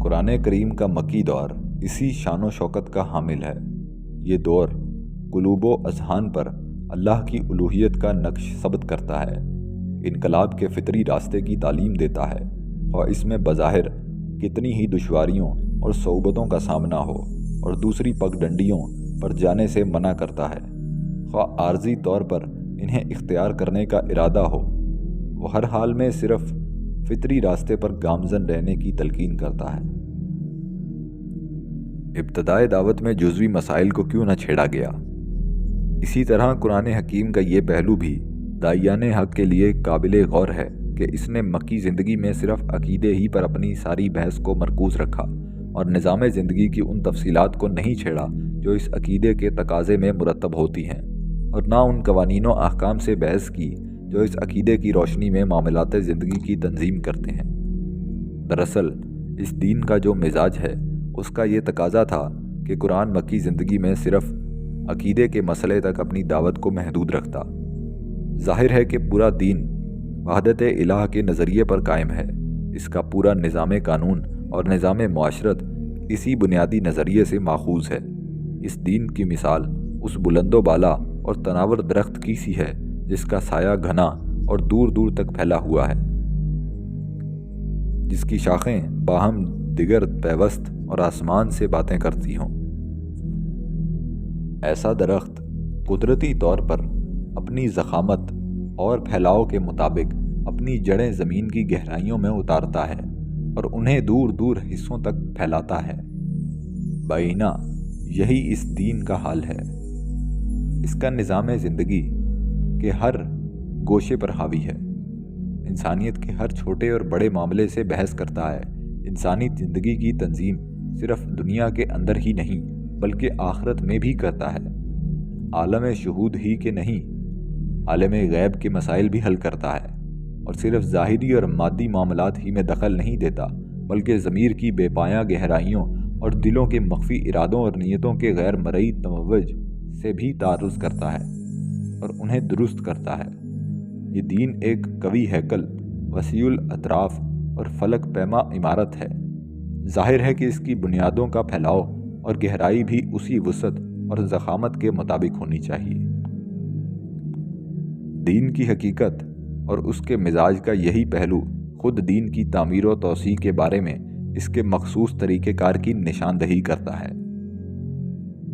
قرآن کریم کا مکی دور اسی شان و شوکت کا حامل ہے۔ یہ دور قلوب و اذہان پر اللہ کی الوہیت کا نقش ثبت کرتا ہے، انقلاب کے فطری راستے کی تعلیم دیتا ہے، اور اس میں بظاہر کتنی ہی دشواریوں اور صعوبتوں کا سامنا ہو اور دوسری پگڈنڈیوں پر جانے سے منع کرتا ہے، خواہ عارضی طور پر انہیں اختیار کرنے کا ارادہ ہو، وہ ہر حال میں صرف فطری راستے پر گامزن رہنے کی تلقین کرتا ہے۔ ابتدائے دعوت میں جزوی مسائل کو کیوں نہ چھیڑا گیا؟ اسی طرح قرآن حکیم کا یہ پہلو بھی داعیان حق کے لیے قابل غور ہے کہ اس نے مکی زندگی میں صرف عقیدے ہی پر اپنی ساری بحث کو مرکوز رکھا اور نظام زندگی کی ان تفصیلات کو نہیں چھیڑا جو اس عقیدے کے تقاضے میں مرتب ہوتی ہیں، اور نہ ان قوانین و احکام سے بحث کی جو اس عقیدے کی روشنی میں معاملات زندگی کی تنظیم کرتے ہیں۔ دراصل اس دین کا جو مزاج ہے اس کا یہ تقاضا تھا کہ قرآن مکی زندگی میں صرف عقیدے کے مسئلے تک اپنی دعوت کو محدود رکھتا۔ ظاہر ہے کہ پورا دین وحدت الہ کے نظریے پر قائم ہے، اس کا پورا نظام قانون اور نظام معاشرت اسی بنیادی نظریے سے ماخوذ ہے۔ اس دین کی مثال اس بلند و بالا اور تناور درخت کی سی ہے جس کا سایہ گھنا اور دور دور تک پھیلا ہوا ہے، جس کی شاخیں باہم دیگر پیوست اور آسمان سے باتیں کرتی ہوں۔ ایسا درخت قدرتی طور پر اپنی ضخامت اور پھیلاؤ کے مطابق اپنی جڑیں زمین کی گہرائیوں میں اتارتا ہے اور انہیں دور دور حصوں تک پھیلاتا ہے۔ بائینہ یہی اس دین کا حال ہے۔ اس کا نظام زندگی کے ہر گوشے پر حاوی ہے، انسانیت کے ہر چھوٹے اور بڑے معاملے سے بحث کرتا ہے۔ انسانی زندگی کی تنظیم صرف دنیا کے اندر ہی نہیں بلکہ آخرت میں بھی کرتا ہے۔ عالم شہود ہی کے نہیں، عالم غیب کے مسائل بھی حل کرتا ہے، اور صرف ظاہری اور مادی معاملات ہی میں دخل نہیں دیتا بلکہ ضمیر کی بے پایہ گہرائیوں اور دلوں کے مخفی ارادوں اور نیتوں کے غیر مرئی تموج سے بھی تعرض کرتا ہے اور انہیں درست کرتا ہے۔ یہ دین ایک قوی ہیکل، وسیع الاطراف اور فلک پیما عمارت ہے۔ ظاہر ہے کہ اس کی بنیادوں کا پھیلاؤ اور گہرائی بھی اسی وسعت اور ضخامت کے مطابق ہونی چاہیے۔ دین کی حقیقت اور اس کے مزاج کا یہی پہلو خود دین کی تعمیر و توسیع کے بارے میں اس کے مخصوص طریقہ کار کی نشاندہی کرتا ہے۔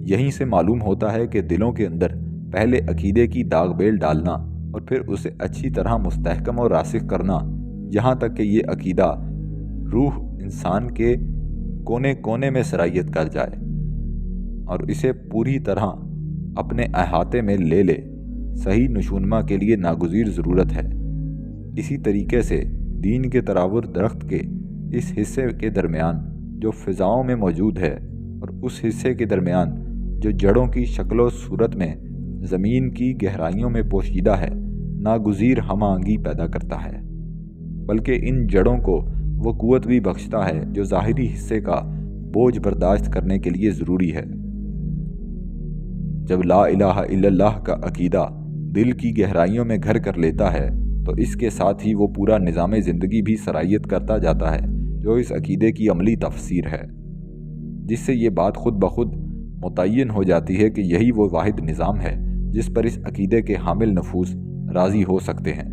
یہیں سے معلوم ہوتا ہے کہ دلوں کے اندر پہلے عقیدے کی داغ بیل ڈالنا اور پھر اسے اچھی طرح مستحکم اور راسخ کرنا، یہاں تک کہ یہ عقیدہ روح انسان کے کونے کونے میں سرایت کر جائے اور اسے پوری طرح اپنے احاطے میں لے لے، صحیح نشونما کے لیے ناگزیر ضرورت ہے۔ اسی طریقے سے دین کے تراور درخت کے اس حصے کے درمیان جو فضاؤں میں موجود ہے اور اس حصے کے درمیان جو جڑوں کی شکل و صورت میں زمین کی گہرائیوں میں پوشیدہ ہے، ناگزیر ہم آہنگی پیدا کرتا ہے، بلکہ ان جڑوں کو وہ قوت بھی بخشتا ہے جو ظاہری حصے کا بوجھ برداشت کرنے کے لیے ضروری ہے۔ جب لا الہ الا اللہ کا عقیدہ دل کی گہرائیوں میں گھر کر لیتا ہے تو اس کے ساتھ ہی وہ پورا نظام زندگی بھی سرایت کرتا جاتا ہے جو اس عقیدے کی عملی تفسیر ہے، جس سے یہ بات خود بخود متعین ہو جاتی ہے کہ یہی وہ واحد نظام ہے جس پر اس عقیدے کے حامل نفوس راضی ہو سکتے ہیں،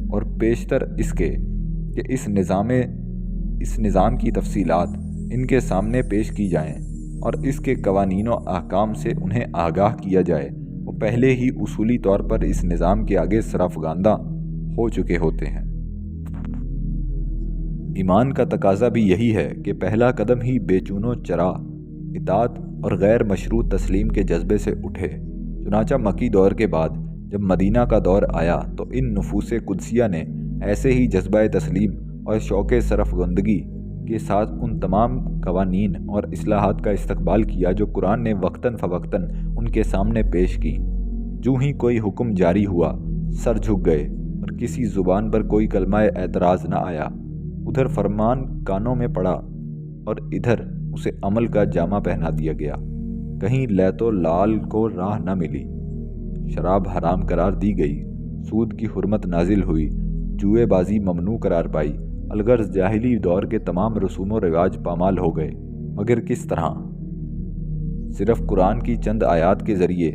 اور پیشتر اس کے کہ اس نظام کی تفصیلات ان کے سامنے پیش کی جائیں اور اس کے قوانین و احکام سے انہیں آگاہ کیا جائے، وہ پہلے ہی اصولی طور پر اس نظام کے آگے سرافگاندہ ہو چکے ہوتے ہیں۔ ایمان کا تقاضا بھی یہی ہے کہ پہلا قدم ہی بے چون و چرا اطاعت اور غیر مشروط تسلیم کے جذبے سے اٹھے۔ چنانچہ مکی دور کے بعد جب مدینہ کا دور آیا تو ان نفوس قدسیہ نے ایسے ہی جذبہ تسلیم اور شوق سرفگندگی کے ساتھ ان تمام قوانین اور اصلاحات کا استقبال کیا جو قرآن نے وقتاً فوقتاً ان کے سامنے پیش کی۔ جو ہی کوئی حکم جاری ہوا سر جھک گئے اور کسی زبان پر کوئی کلمہ اعتراض نہ آیا۔ ادھر فرمان کانوں میں پڑا اور ادھر اسے عمل کا جامہ پہنا دیا گیا۔ کہیں لیت و لال کو راہ نہ ملی، شراب حرام قرار دی گئی، سود کی حرمت نازل ہوئی، جوئے بازی ممنوع قرار پائی، الغرض جاہلی دور کے تمام رسوم و رواج پامال ہو گئے، مگر کس طرح؟ صرف قرآن کی چند آیات کے ذریعے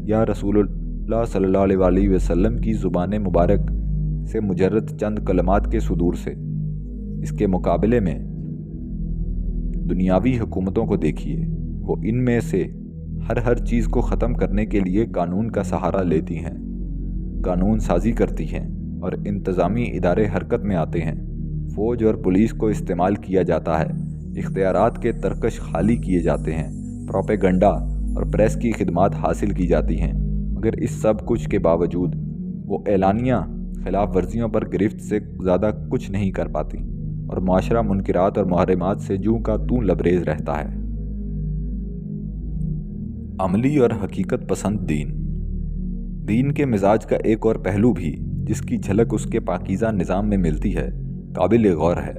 یا رسول اللہ صلی اللہ علیہ وآلہ وسلم کی زبان مبارک سے مجرد چند کلمات کے صدور سے۔ اس کے مقابلے میں دنیاوی حکومتوں کو دیکھیے، وہ ان میں سے ہر چیز کو ختم کرنے کے لیے قانون کا سہارا لیتی ہیں، قانون سازی کرتی ہیں اور انتظامی ادارے حرکت میں آتے ہیں۔ فوج اور پولیس کو استعمال کیا جاتا ہے، اختیارات کے ترکش خالی کیے جاتے ہیں، پروپیگنڈا اور پریس کی خدمات حاصل کی جاتی ہیں، مگر اس سب کچھ کے باوجود وہ اعلانیہ خلاف ورزیوں پر گرفت سے زیادہ کچھ نہیں کر پاتی اور معاشرہ منکرات اور محرمات سے جوں کا توں لبریز رہتا ہے۔ عملی اور حقیقت پسند دین کے مزاج کا ایک اور پہلو بھی جس کی جھلک اس کے پاکیزہ نظام میں ملتی ہے قابل غور ہے،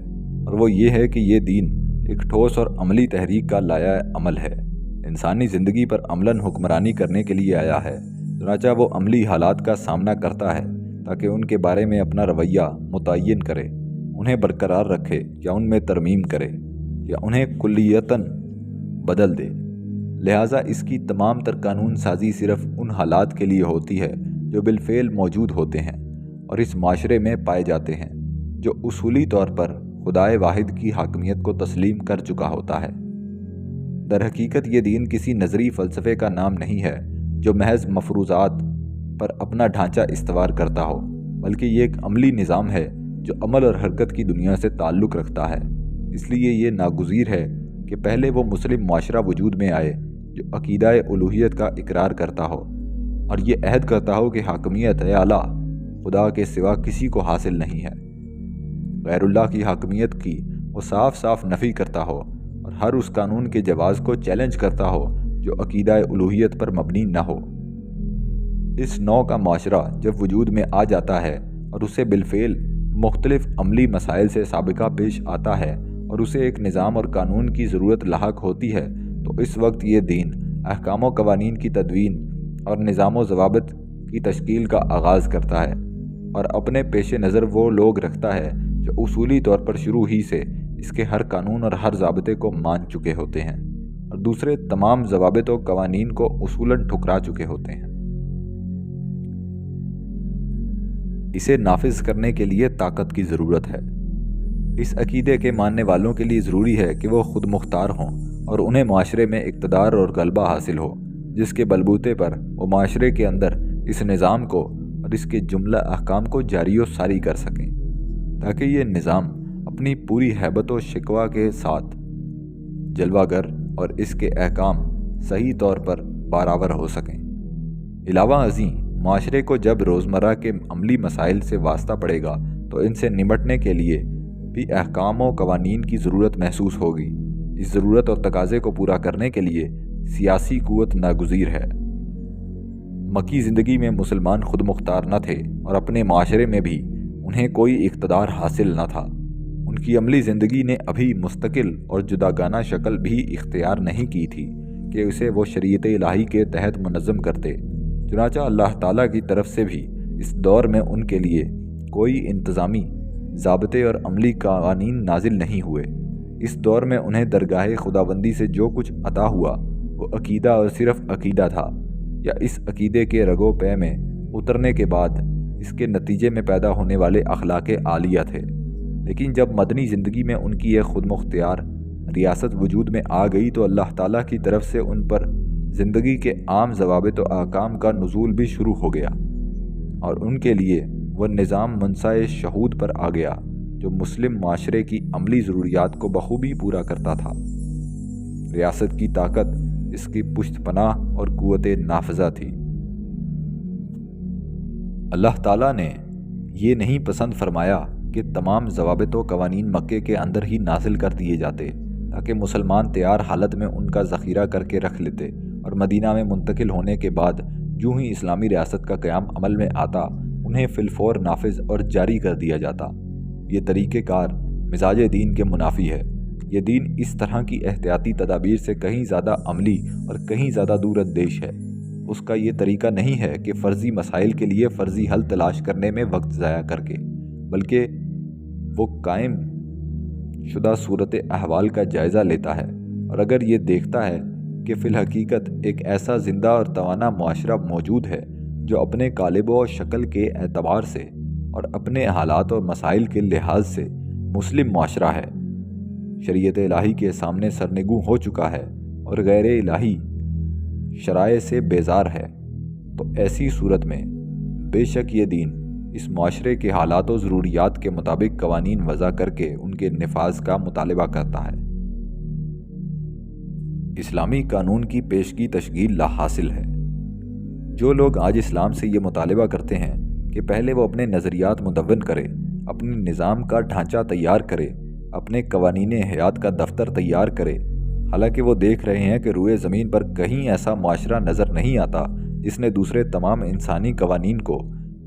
اور وہ یہ ہے کہ یہ دین ایک ٹھوس اور عملی تحریک کا لایہ عمل ہے، انسانی زندگی پر عملاً حکمرانی کرنے کے لیے آیا ہے۔ چنانچہ وہ عملی حالات کا سامنا کرتا ہے تاکہ ان کے بارے میں اپنا رویہ متعین کرے، انہیں برقرار رکھے یا ان میں ترمیم کرے یا انہیں کلیتاً بدل دے۔ لہٰذا اس کی تمام تر قانون سازی صرف ان حالات کے لیے ہوتی ہے جو بالفعل موجود ہوتے ہیں اور اس معاشرے میں پائے جاتے ہیں، جو اصولی طور پر خدائے واحد کی حاکمیت کو تسلیم کر چکا ہوتا ہے۔ در حقیقت یہ دین کسی نظری فلسفے کا نام نہیں ہے جو محض مفروضات پر اپنا ڈھانچہ استوار کرتا ہو، بلکہ یہ ایک عملی نظام ہے جو عمل اور حرکت کی دنیا سے تعلق رکھتا ہے۔ اس لیے یہ ناگزیر ہے کہ پہلے وہ مسلم معاشرہ وجود میں آئے جو عقیدہ الوہیت کا اقرار کرتا ہو اور یہ عہد کرتا ہو کہ حاکمیت اعلیٰ خدا کے سوا کسی کو حاصل نہیں ہے، غیر اللہ کی حاکمیت کی وہ صاف صاف نفی کرتا ہو اور ہر اس قانون کے جواز کو چیلنج کرتا ہو جو عقیدہ الوہیت پر مبنی نہ ہو۔ اس نوع کا معاشرہ جب وجود میں آ جاتا ہے اور اسے بالفعل مختلف عملی مسائل سے سابقہ پیش آتا ہے اور اسے ایک نظام اور قانون کی ضرورت لاحق ہوتی ہے، تو اس وقت یہ دین احکام و قوانین کی تدوین اور نظام و ضوابط کی تشکیل کا آغاز کرتا ہے اور اپنے پیش نظر وہ لوگ رکھتا ہے جو اصولی طور پر شروع ہی سے اس کے ہر قانون اور ہر ضابطے کو مان چکے ہوتے ہیں اور دوسرے تمام ضوابط و قوانین کو اصولاً ٹھکرا چکے ہوتے ہیں۔ اسے نافذ کرنے کے لیے طاقت کی ضرورت ہے۔ اس عقیدے کے ماننے والوں کے لیے ضروری ہے کہ وہ خود مختار ہوں اور انہیں معاشرے میں اقتدار اور غلبہ حاصل ہو، جس کے بلبوتے پر وہ معاشرے کے اندر اس نظام کو اور اس کے جملہ احکام کو جاری و ساری کر سکیں، تاکہ یہ نظام اپنی پوری ہیبت و شکوہ کے ساتھ جلوہ گر اور اس کے احکام صحیح طور پر بارآور ہو سکیں۔ علاوہ ازیں معاشرے کو جب روزمرہ کے عملی مسائل سے واسطہ پڑے گا تو ان سے نمٹنے کے لیے بھی احکام و قوانین کی ضرورت محسوس ہوگی۔ اس ضرورت اور تقاضے کو پورا کرنے کے لیے سیاسی قوت ناگزیر ہے۔ مکی زندگی میں مسلمان خود مختار نہ تھے اور اپنے معاشرے میں بھی انہیں کوئی اقتدار حاصل نہ تھا۔ ان کی عملی زندگی نے ابھی مستقل اور جداگانہ شکل بھی اختیار نہیں کی تھی کہ اسے وہ شریعت الہی کے تحت منظم کرتے۔ چنانچہ اللہ تعالیٰ کی طرف سے بھی اس دور میں ان کے لیے کوئی انتظامی ضابطے اور عملی قوانین نازل نہیں ہوئے۔ اس دور میں انہیں درگاہ خداوندی سے جو کچھ عطا ہوا وہ عقیدہ اور صرف عقیدہ تھا، یا اس عقیدے کے رگ و پے میں اترنے کے بعد اس کے نتیجے میں پیدا ہونے والے اخلاق عالیہ تھے۔ لیکن جب مدنی زندگی میں ان کی یہ خود مختار ریاست وجود میں آ گئی تو اللہ تعالیٰ کی طرف سے ان پر زندگی کے عام ضوابط و احکام کا نزول بھی شروع ہو گیا اور ان کے لیے وہ نظام منصۂ شہود پر آ گیا جو مسلم معاشرے کی عملی ضروریات کو بخوبی پورا کرتا تھا۔ ریاست کی طاقت اس کی پشت پناہ اور قوت نافذہ تھی۔ اللہ تعالیٰ نے یہ نہیں پسند فرمایا کہ تمام ضوابط و قوانین مکے کے اندر ہی نازل کر دیے جاتے تاکہ مسلمان تیار حالت میں ان کا ذخیرہ کر کے رکھ لیتے اور مدینہ میں منتقل ہونے کے بعد جو ہی اسلامی ریاست کا قیام عمل میں آتا انہیں فی الفور نافذ اور جاری کر دیا جاتا۔ یہ طریقہ کار مزاج دین کے منافی ہے۔ یہ دین اس طرح کی احتیاطی تدابیر سے کہیں زیادہ عملی اور کہیں زیادہ دور اندیش ہے۔ اس کا یہ طریقہ نہیں ہے کہ فرضی مسائل کے لیے فرضی حل تلاش کرنے میں وقت ضائع کر کے، بلکہ وہ قائم شدہ صورت احوال کا جائزہ لیتا ہے، اور اگر یہ دیکھتا ہے کہ فی الحقیقت ایک ایسا زندہ اور توانا معاشرہ موجود ہے جو اپنے قالب و شکل کے اعتبار سے اور اپنے حالات اور مسائل کے لحاظ سے مسلم معاشرہ ہے، شریعت الہی کے سامنے سرنگوں ہو چکا ہے اور غیر الہی شرائع سے بیزار ہے، تو ایسی صورت میں بے شک یہ دین اس معاشرے کے حالات و ضروریات کے مطابق قوانین وضع کر کے ان کے نفاذ کا مطالبہ کرتا ہے۔ اسلامی قانون کی پیشگی تشکیل لا حاصل ہے۔ جو لوگ آج اسلام سے یہ مطالبہ کرتے ہیں کہ پہلے وہ اپنے نظریات مدون کرے، اپنے نظام کا ڈھانچہ تیار کرے، اپنے قوانین حیات کا دفتر تیار کرے، حالانکہ وہ دیکھ رہے ہیں کہ روئے زمین پر کہیں ایسا معاشرہ نظر نہیں آتا جس نے دوسرے تمام انسانی قوانین کو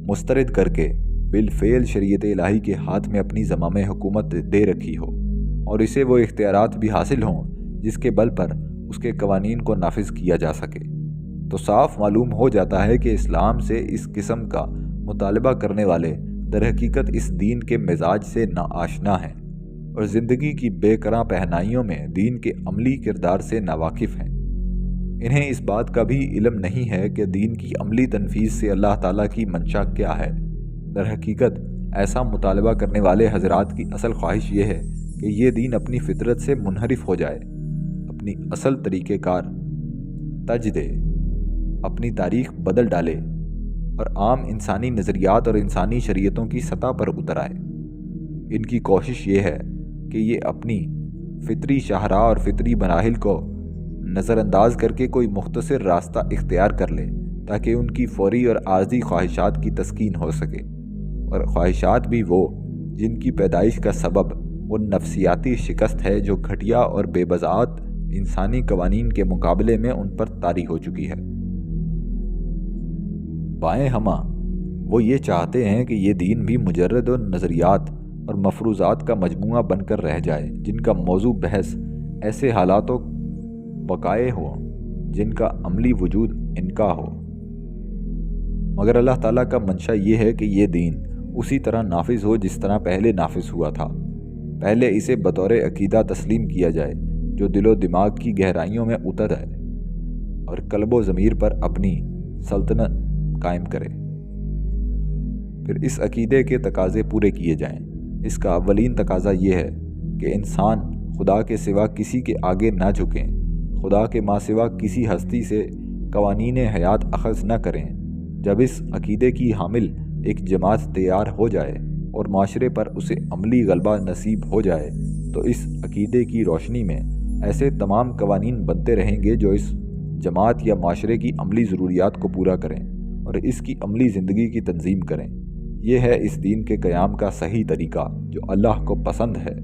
مسترد کر کے بالفعل شریعت الہی کے ہاتھ میں اپنی زمام حکومت دے رکھی ہو، اور اسے وہ اختیارات بھی حاصل ہوں جس کے بل پر اس کے قوانین کو نافذ کیا جا سکے۔ تو صاف معلوم ہو جاتا ہے کہ اسلام سے اس قسم کا مطالبہ کرنے والے در حقیقت اس دین کے مزاج سے ناآشنا ہیں اور زندگی کی بے کراں پہنائیوں میں دین کے عملی کردار سے ناواقف ہیں۔ انہیں اس بات کا بھی علم نہیں ہے کہ دین کی عملی تنفیذ سے اللہ تعالیٰ کی منشا کیا ہے۔ در حقیقت ایسا مطالبہ کرنے والے حضرات کی اصل خواہش یہ ہے کہ یہ دین اپنی فطرت سے منحرف ہو جائے، اپنی اصل طریقہ کار تج دے، اپنی تاریخ بدل ڈالے اور عام انسانی نظریات اور انسانی شریعتوں کی سطح پر اتر آئے۔ ان کی کوشش یہ ہے کہ یہ اپنی فطری شاہراہ اور فطری مراحل کو نظر انداز کر کے کوئی مختصر راستہ اختیار کر لے تاکہ ان کی فوری اور عارضی خواہشات کی تسکین ہو سکے، اور خواہشات بھی وہ جن کی پیدائش کا سبب وہ نفسیاتی شکست ہے جو گھٹیا اور بے بضاعت انسانی قوانین کے مقابلے میں ان پر طاری ہو چکی ہے۔ بائیں ہمہ وہ یہ چاہتے ہیں کہ یہ دین بھی مجرد نظریات اور مفروضات کا مجموعہ بن کر رہ جائے جن کا موضوع بحث ایسے حالات و وقائع ہوں جن کا عملی وجود ان کا ہو، مگر اللہ تعالیٰ کا منشا یہ ہے کہ یہ دین اسی طرح نافذ ہو جس طرح پہلے نافذ ہوا تھا۔ پہلے اسے بطور عقیدہ تسلیم کیا جائے جو دل و دماغ کی گہرائیوں میں اتر ہے اور قلب و ضمیر پر اپنی سلطنت قائم کرے، پھر اس عقیدے کے تقاضے پورے کیے جائیں۔ اس کا اولین تقاضا یہ ہے کہ انسان خدا کے سوا کسی کے آگے نہ جھکیں، خدا کے ماں سوا کسی ہستی سے قوانین حیات اخذ نہ کریں۔ جب اس عقیدے کی حامل ایک جماعت تیار ہو جائے اور معاشرے پر اسے عملی غلبہ نصیب ہو جائے تو اس عقیدے کی روشنی میں ایسے تمام قوانین بنتے رہیں گے جو اس جماعت یا معاشرے کی عملی ضروریات کو پورا کریں اور اس کی عملی زندگی کی تنظیم کریں۔ یہ ہے اس دین کے قیام کا صحیح طریقہ جو اللہ کو پسند ہے۔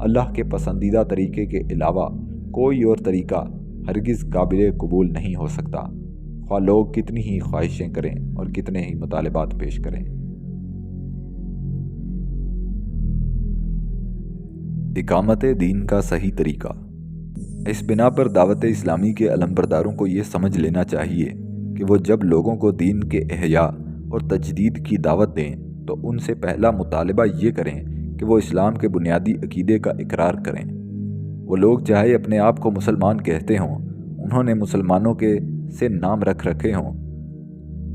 اللہ کے پسندیدہ طریقے کے علاوہ کوئی اور طریقہ ہرگز قابل قبول نہیں ہو سکتا، خواہ لوگ کتنی ہی خواہشیں کریں اور کتنے ہی مطالبات پیش کریں۔ اقامت دین کا صحیح طریقہ۔ اس بنا پر دعوت اسلامی کے علمبرداروں کو یہ سمجھ لینا چاہیے کہ وہ جب لوگوں کو دین کے احیاء اور تجدید کی دعوت دیں تو ان سے پہلا مطالبہ یہ کریں کہ وہ اسلام کے بنیادی عقیدے کا اقرار کریں۔ وہ لوگ چاہے اپنے آپ کو مسلمان کہتے ہوں، انہوں نے مسلمانوں کے سے نام رکھ رکھے ہوں،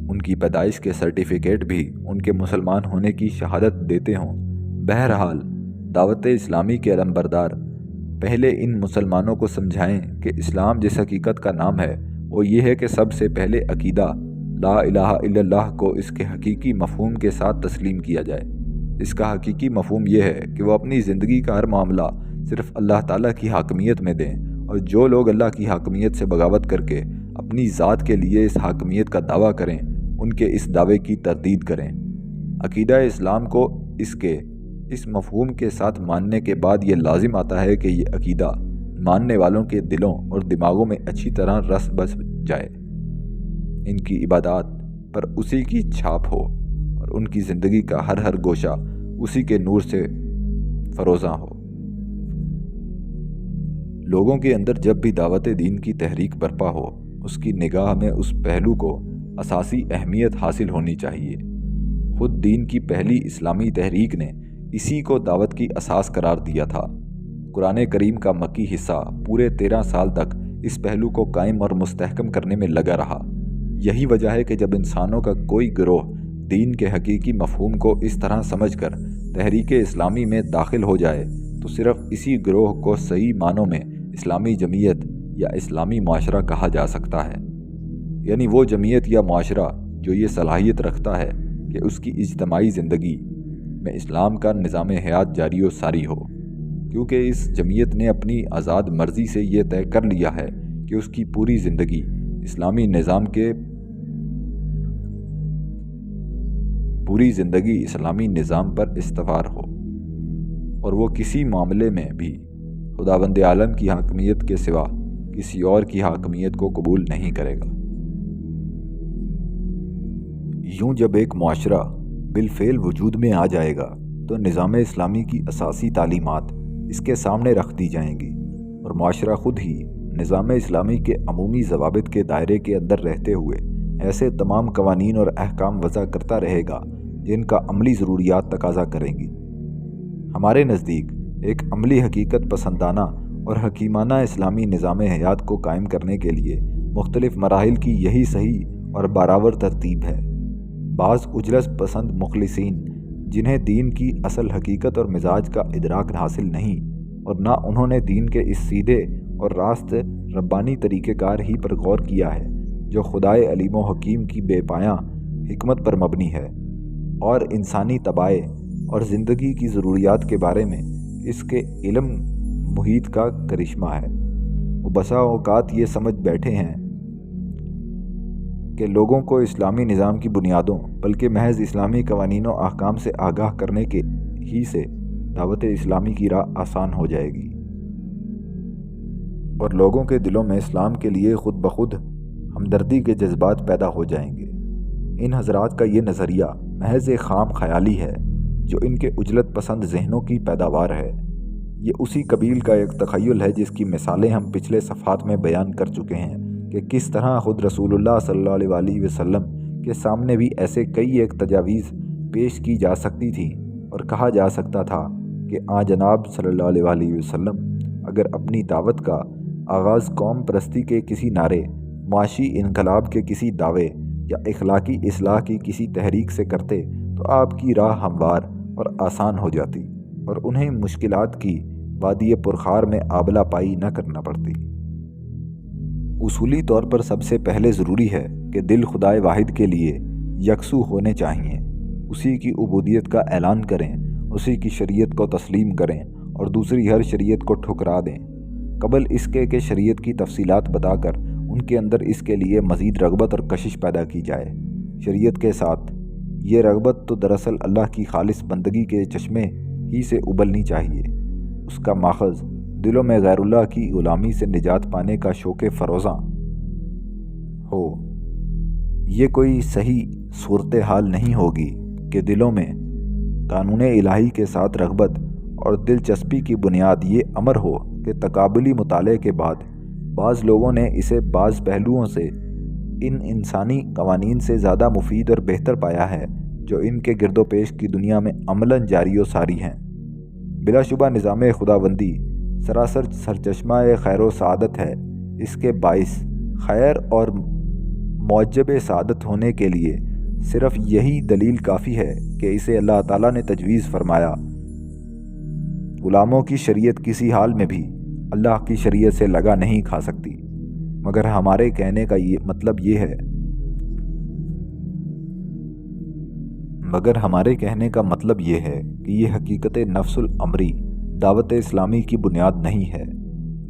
ان کی پیدائش کے سرٹیفکیٹ بھی ان کے مسلمان ہونے کی شہادت دیتے ہوں، بہرحال دعوت اسلامی کے علمبردار پہلے ان مسلمانوں کو سمجھائیں کہ اسلام جس حقیقت کا نام ہے وہ یہ ہے کہ سب سے پہلے عقیدہ لا الہ الا اللہ کو اس کے حقیقی مفہوم کے ساتھ تسلیم کیا جائے۔ اس کا حقیقی مفہوم یہ ہے کہ وہ اپنی زندگی کا ہر معاملہ صرف اللہ تعالیٰ کی حاکمیت میں دیں، اور جو لوگ اللہ کی حاکمیت سے بغاوت کر کے اپنی ذات کے لیے اس حاکمیت کا دعویٰ کریں ان کے اس دعوے کی تردید کریں۔ عقیدہ اسلام کو اس مفہوم کے ساتھ ماننے کے بعد یہ لازم آتا ہے کہ یہ عقیدہ ماننے والوں کے دلوں اور دماغوں میں اچھی طرح رس بس جائے، ان کی عبادات پر اسی کی چھاپ ہو اور ان کی زندگی کا ہر گوشہ اسی کے نور سے فروزاں ہو۔ لوگوں کے اندر جب بھی دعوت دین کی تحریک برپا ہو، اس کی نگاہ میں اس پہلو کو اساسی اہمیت حاصل ہونی چاہیے۔ خود دین کی پہلی اسلامی تحریک نے اسی کو دعوت کی اساس قرار دیا تھا۔ قرآن کریم کا مکی حصہ پورے 13 سال تک اس پہلو کو قائم اور مستحکم کرنے میں لگا رہا۔ یہی وجہ ہے کہ جب انسانوں کا کوئی گروہ دین کے حقیقی مفہوم کو اس طرح سمجھ کر تحریک اسلامی میں داخل ہو جائے تو صرف اسی گروہ کو صحیح معنوں میں اسلامی جمعیت یا اسلامی معاشرہ کہا جا سکتا ہے، یعنی وہ جمعیت یا معاشرہ جو یہ صلاحیت رکھتا ہے کہ اس کی اجتماعی زندگی میں اسلام کا نظام حیات جاری و ساری ہو، کیونکہ اس جمعیت نے اپنی آزاد مرضی سے یہ طے کر لیا ہے کہ اس کی پوری زندگی اسلامی نظام پر استوار ہو، اور وہ کسی معاملے میں بھی خداوند عالم کی حاکمیت کے سوا کسی اور کی حاکمیت کو قبول نہیں کرے گا۔ یوں جب ایک معاشرہ بالفعل وجود میں آ جائے گا تو نظام اسلامی کی اساسی تعلیمات اس کے سامنے رکھ دی جائیں گی، اور معاشرہ خود ہی نظام اسلامی کے عمومی ضوابط کے دائرے کے اندر رہتے ہوئے ایسے تمام قوانین اور احکام وضع کرتا رہے گا جن کا عملی ضروریات تقاضا کریں گی۔ ہمارے نزدیک ایک عملی حقیقت پسندانہ اور حکیمانہ اسلامی نظام حیات کو قائم کرنے کے لیے مختلف مراحل کی یہی صحیح اور برابر ترتیب ہے۔ بعض اجلس پسند مخلصین جنہیں دین کی اصل حقیقت اور مزاج کا ادراک حاصل نہیں، اور نہ انہوں نے دین کے اس سیدھے اور راست ربانی طریقہ کار ہی پر غور کیا ہے جو خدائے علیم و حکیم کی بے پایاں حکمت پر مبنی ہے، اور انسانی طبائع اور زندگی کی ضروریات کے بارے میں اس کے علم محیط کا کرشمہ ہے۔ وہ بسا اوقات یہ سمجھ بیٹھے ہیں کہ لوگوں کو اسلامی نظام کی بنیادوں بلکہ محض اسلامی قوانین و احکام سے آگاہ کرنے کے ہی سے دعوت اسلامی کی راہ آسان ہو جائے گی، اور لوگوں کے دلوں میں اسلام کے لیے خود بخود ہمدردی کے جذبات پیدا ہو جائیں گے۔ ان حضرات کا یہ نظریہ محض ایک خام خیالی ہے جو ان کے عجلت پسند ذہنوں کی پیداوار ہے۔ یہ اسی قبیل کا ایک تخیل ہے جس کی مثالیں ہم پچھلے صفحات میں بیان کر چکے ہیں کہ کس طرح خود رسول اللہ صلی اللہ علیہ وسلم کے سامنے بھی ایسے کئی ایک تجاویز پیش کی جا سکتی تھیں، اور کہا جا سکتا تھا کہ جناب صلی اللہ علیہ وسلم اگر اپنی دعوت کا آغاز قوم پرستی کے کسی نعرے، معاشی انقلاب کے کسی دعوے یا اخلاقی اصلاح کی کسی تحریک سے کرتے تو آپ کی راہ ہموار اور آسان ہو جاتی، اور انہیں مشکلات کی وادی پرخار میں آبلہ پائی نہ کرنا پڑتی۔ اصولی طور پر سب سے پہلے ضروری ہے کہ دل خدائے واحد کے لیے یکسو ہونے چاہیے، اسی کی عبودیت کا اعلان کریں، اسی کی شریعت کو تسلیم کریں اور دوسری ہر شریعت کو ٹھکرا دیں، قبل اس کے کہ شریعت کی تفصیلات بتا کر ان کے اندر اس کے لیے مزید رغبت اور کشش پیدا کی جائے۔ شریعت کے ساتھ یہ رغبت تو دراصل اللہ کی خالص بندگی کے چشمے ہی سے ابلنی چاہیے، اس کا ماخذ دلوں میں غیر اللہ کی غلامی سے نجات پانے کا شوق فروزاں ہو۔ یہ کوئی صحیح صورتحال نہیں ہوگی کہ دلوں میں قانون الہی کے ساتھ رغبت اور دلچسپی کی بنیاد یہ امر ہو کہ تقابلی مطالعے کے بعد بعض لوگوں نے اسے بعض پہلوؤں سے ان انسانی قوانین سے زیادہ مفید اور بہتر پایا ہے جو ان کے گرد و پیش کی دنیا میں عملاً جاری و ساری ہیں۔ بلا شبہ نظام خداوندی سراسر سرچشمہ خیر و سعادت ہے، اس کے باعث خیر اور موجب سعادت ہونے کے لیے صرف یہی دلیل کافی ہے کہ اسے اللہ تعالیٰ نے تجویز فرمایا۔ غلاموں کی شریعت کسی حال میں بھی اللہ کی شریعت سے لگا نہیں کھا سکتی، مگر ہمارے کہنے کا مطلب یہ ہے کہ یہ حقیقت نفس الامری دعوت اسلامی کی بنیاد نہیں ہے۔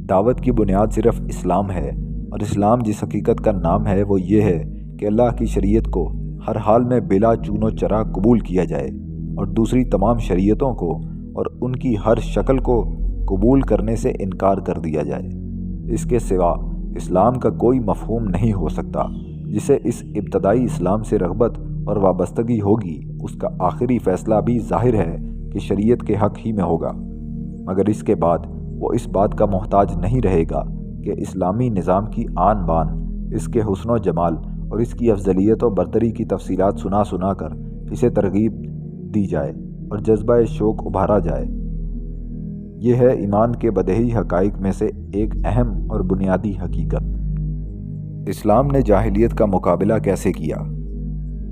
دعوت کی بنیاد صرف اسلام ہے، اور اسلام جس حقیقت کا نام ہے وہ یہ ہے کہ اللہ کی شریعت کو ہر حال میں بلا چون و چرا قبول کیا جائے، اور دوسری تمام شریعتوں کو اور ان کی ہر شکل کو قبول کرنے سے انکار کر دیا جائے۔ اس کے سوا اسلام کا کوئی مفہوم نہیں ہو سکتا۔ جسے اس ابتدائی اسلام سے رغبت اور وابستگی ہوگی، اس کا آخری فیصلہ بھی ظاہر ہے کہ شریعت کے حق ہی میں ہوگا، مگر اس کے بعد وہ اس بات کا محتاج نہیں رہے گا کہ اسلامی نظام کی آن بان، اس کے حسن و جمال اور اس کی افضلیت و برتری کی تفصیلات سنا کر اسے ترغیب دی جائے۔ اور جذبہ شوق ابھارا جائے۔ یہ ہے ایمان کے بدیہی حقائق میں سے ایک اہم اور بنیادی حقیقت۔ اسلام نے جاہلیت کا مقابلہ کیسے کیا؟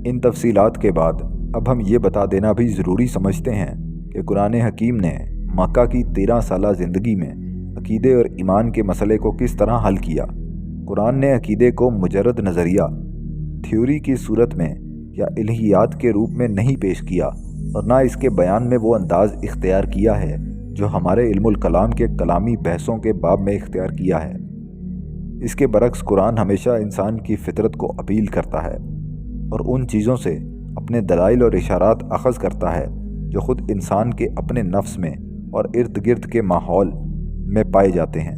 ان تفصیلات کے بعد اب ہم یہ بتا دینا بھی ضروری سمجھتے ہیں کہ قرآن حکیم نے مکہ کی 13 سالہ زندگی میں عقیدے اور ایمان کے مسئلے کو کس طرح حل کیا۔ قرآن نے عقیدے کو مجرد نظریہ، تھیوری کی صورت میں یا الہیات کے روپ میں نہیں پیش کیا، اور نہ اس کے بیان میں وہ انداز اختیار کیا ہے جو ہمارے علم الکلام کے کلامی بحثوں کے باب میں اختیار کیا ہے۔ اس کے برعکس قرآن ہمیشہ انسان کی فطرت کو اپیل کرتا ہے اور ان چیزوں سے اپنے دلائل اور اشارات اخذ کرتا ہے جو خود انسان کے اپنے نفس میں اور ارد گرد کے ماحول میں پائے جاتے ہیں۔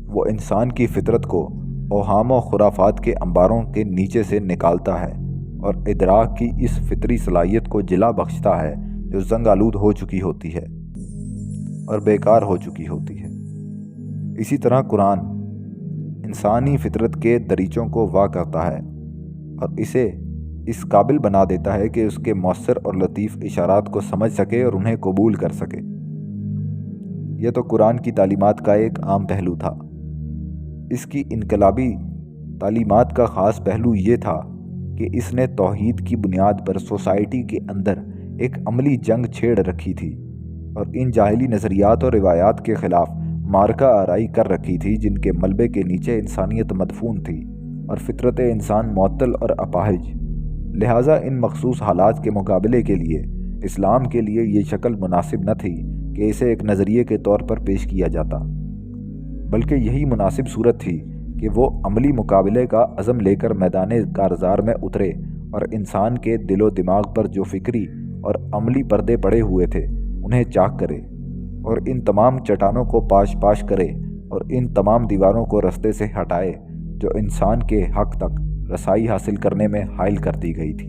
وہ انسان کی فطرت کو اوہام و خرافات کے انباروں کے نیچے سے نکالتا ہے اور ادراک کی اس فطری صلاحیت کو جلا بخشتا ہے جو زنگ آلود ہو چکی ہوتی ہے اور بیکار ہو چکی ہوتی ہے۔ اسی طرح قرآن انسانی فطرت کے دریچوں کو وا کرتا ہے اور اسے اس قابل بنا دیتا ہے کہ اس کے مؤثر اور لطیف اشارات کو سمجھ سکے اور انہیں قبول کر سکے۔ یہ تو قرآن کی تعلیمات کا ایک عام پہلو تھا۔ اس کی انقلابی تعلیمات کا خاص پہلو یہ تھا کہ اس نے توحید کی بنیاد پر سوسائٹی کے اندر ایک عملی جنگ چھیڑ رکھی تھی اور ان جاہلی نظریات اور روایات کے خلاف معرکہ آرائی کر رکھی تھی جن کے ملبے کے نیچے انسانیت مدفون تھی اور فطرت انسان معطل اور اپاہج۔ لہٰذا ان مخصوص حالات کے مقابلے کے لیے اسلام کے لیے یہ شکل مناسب نہ تھی کہ اسے ایک نظریے کے طور پر پیش کیا جاتا، بلکہ یہی مناسب صورت تھی کہ وہ عملی مقابلے کا عزم لے کر میدان کارزار میں اترے اور انسان کے دل و دماغ پر جو فکری اور عملی پردے پڑے ہوئے تھے انہیں چاک کرے اور ان تمام چٹانوں کو پاش پاش کرے اور ان تمام دیواروں کو رستے سے ہٹائے جو انسان کے حق تک رسائی حاصل کرنے میں حائل کر دی گئی تھی۔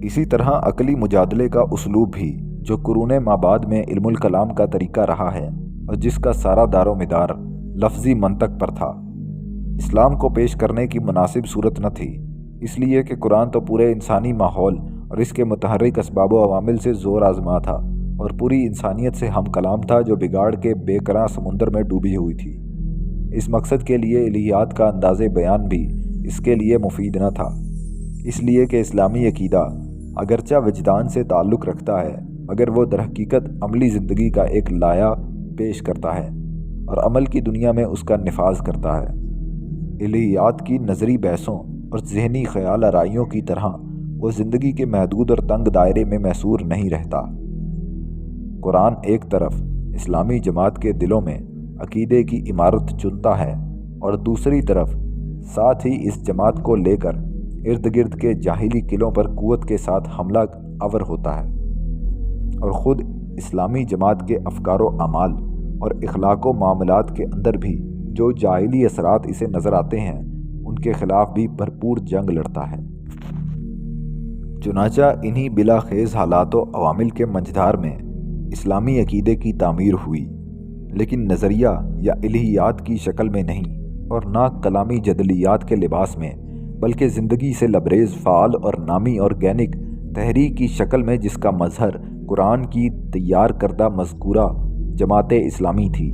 اسی طرح عقلی مجادلے کا اسلوب بھی جو قرون مابعد میں علم الکلام کا طریقہ رہا ہے اور جس کا سارا دار و مدار لفظی منطق پر تھا، اسلام کو پیش کرنے کی مناسب صورت نہ تھی، اس لیے کہ قرآن تو پورے انسانی ماحول اور اس کے متحرک اسباب و عوامل سے زور آزما تھا اور پوری انسانیت سے ہم کلام تھا جو بگاڑ کے بے کراں سمندر میں ڈوبی ہوئی تھی۔ اس مقصد کے لیے الہیات کا انداز بیان بھی اس کے لیے مفید نہ تھا، اس لیے کہ اسلامی عقیدہ اگرچہ وجدان سے تعلق رکھتا ہے مگر وہ در حقیقت عملی زندگی کا ایک لائحہ پیش کرتا ہے اور عمل کی دنیا میں اس کا نفاذ کرتا ہے۔ الہیات کی نظری بحثوں اور ذہنی خیال آرائیوں کی طرح وہ زندگی کے محدود اور تنگ دائرے میں محصور نہیں رہتا۔ قرآن ایک طرف اسلامی جماعت کے دلوں میں عقیدے کی عمارت چنتا ہے اور دوسری طرف ساتھ ہی اس جماعت کو لے کر ارد گرد کے جاہلی قلعوں پر قوت کے ساتھ حملہ آور ہوتا ہے، اور خود اسلامی جماعت کے افکار و اعمال اور اخلاق و معاملات کے اندر بھی جو جاہلی اثرات اسے نظر آتے ہیں ان کے خلاف بھی بھرپور جنگ لڑتا ہے۔ چنانچہ انہی بلا خیز حالات و عوامل کے منجدار میں اسلامی عقیدے کی تعمیر ہوئی، لیکن نظریہ یا الہیات کی شکل میں نہیں اور نہ کلامی جدلیات کے لباس میں، بلکہ زندگی سے لبریز فعال اور نامی آرگینک تحریک کی شکل میں، جس کا مظہر قرآن کی تیار کردہ مذکورہ جماعت اسلامی تھی۔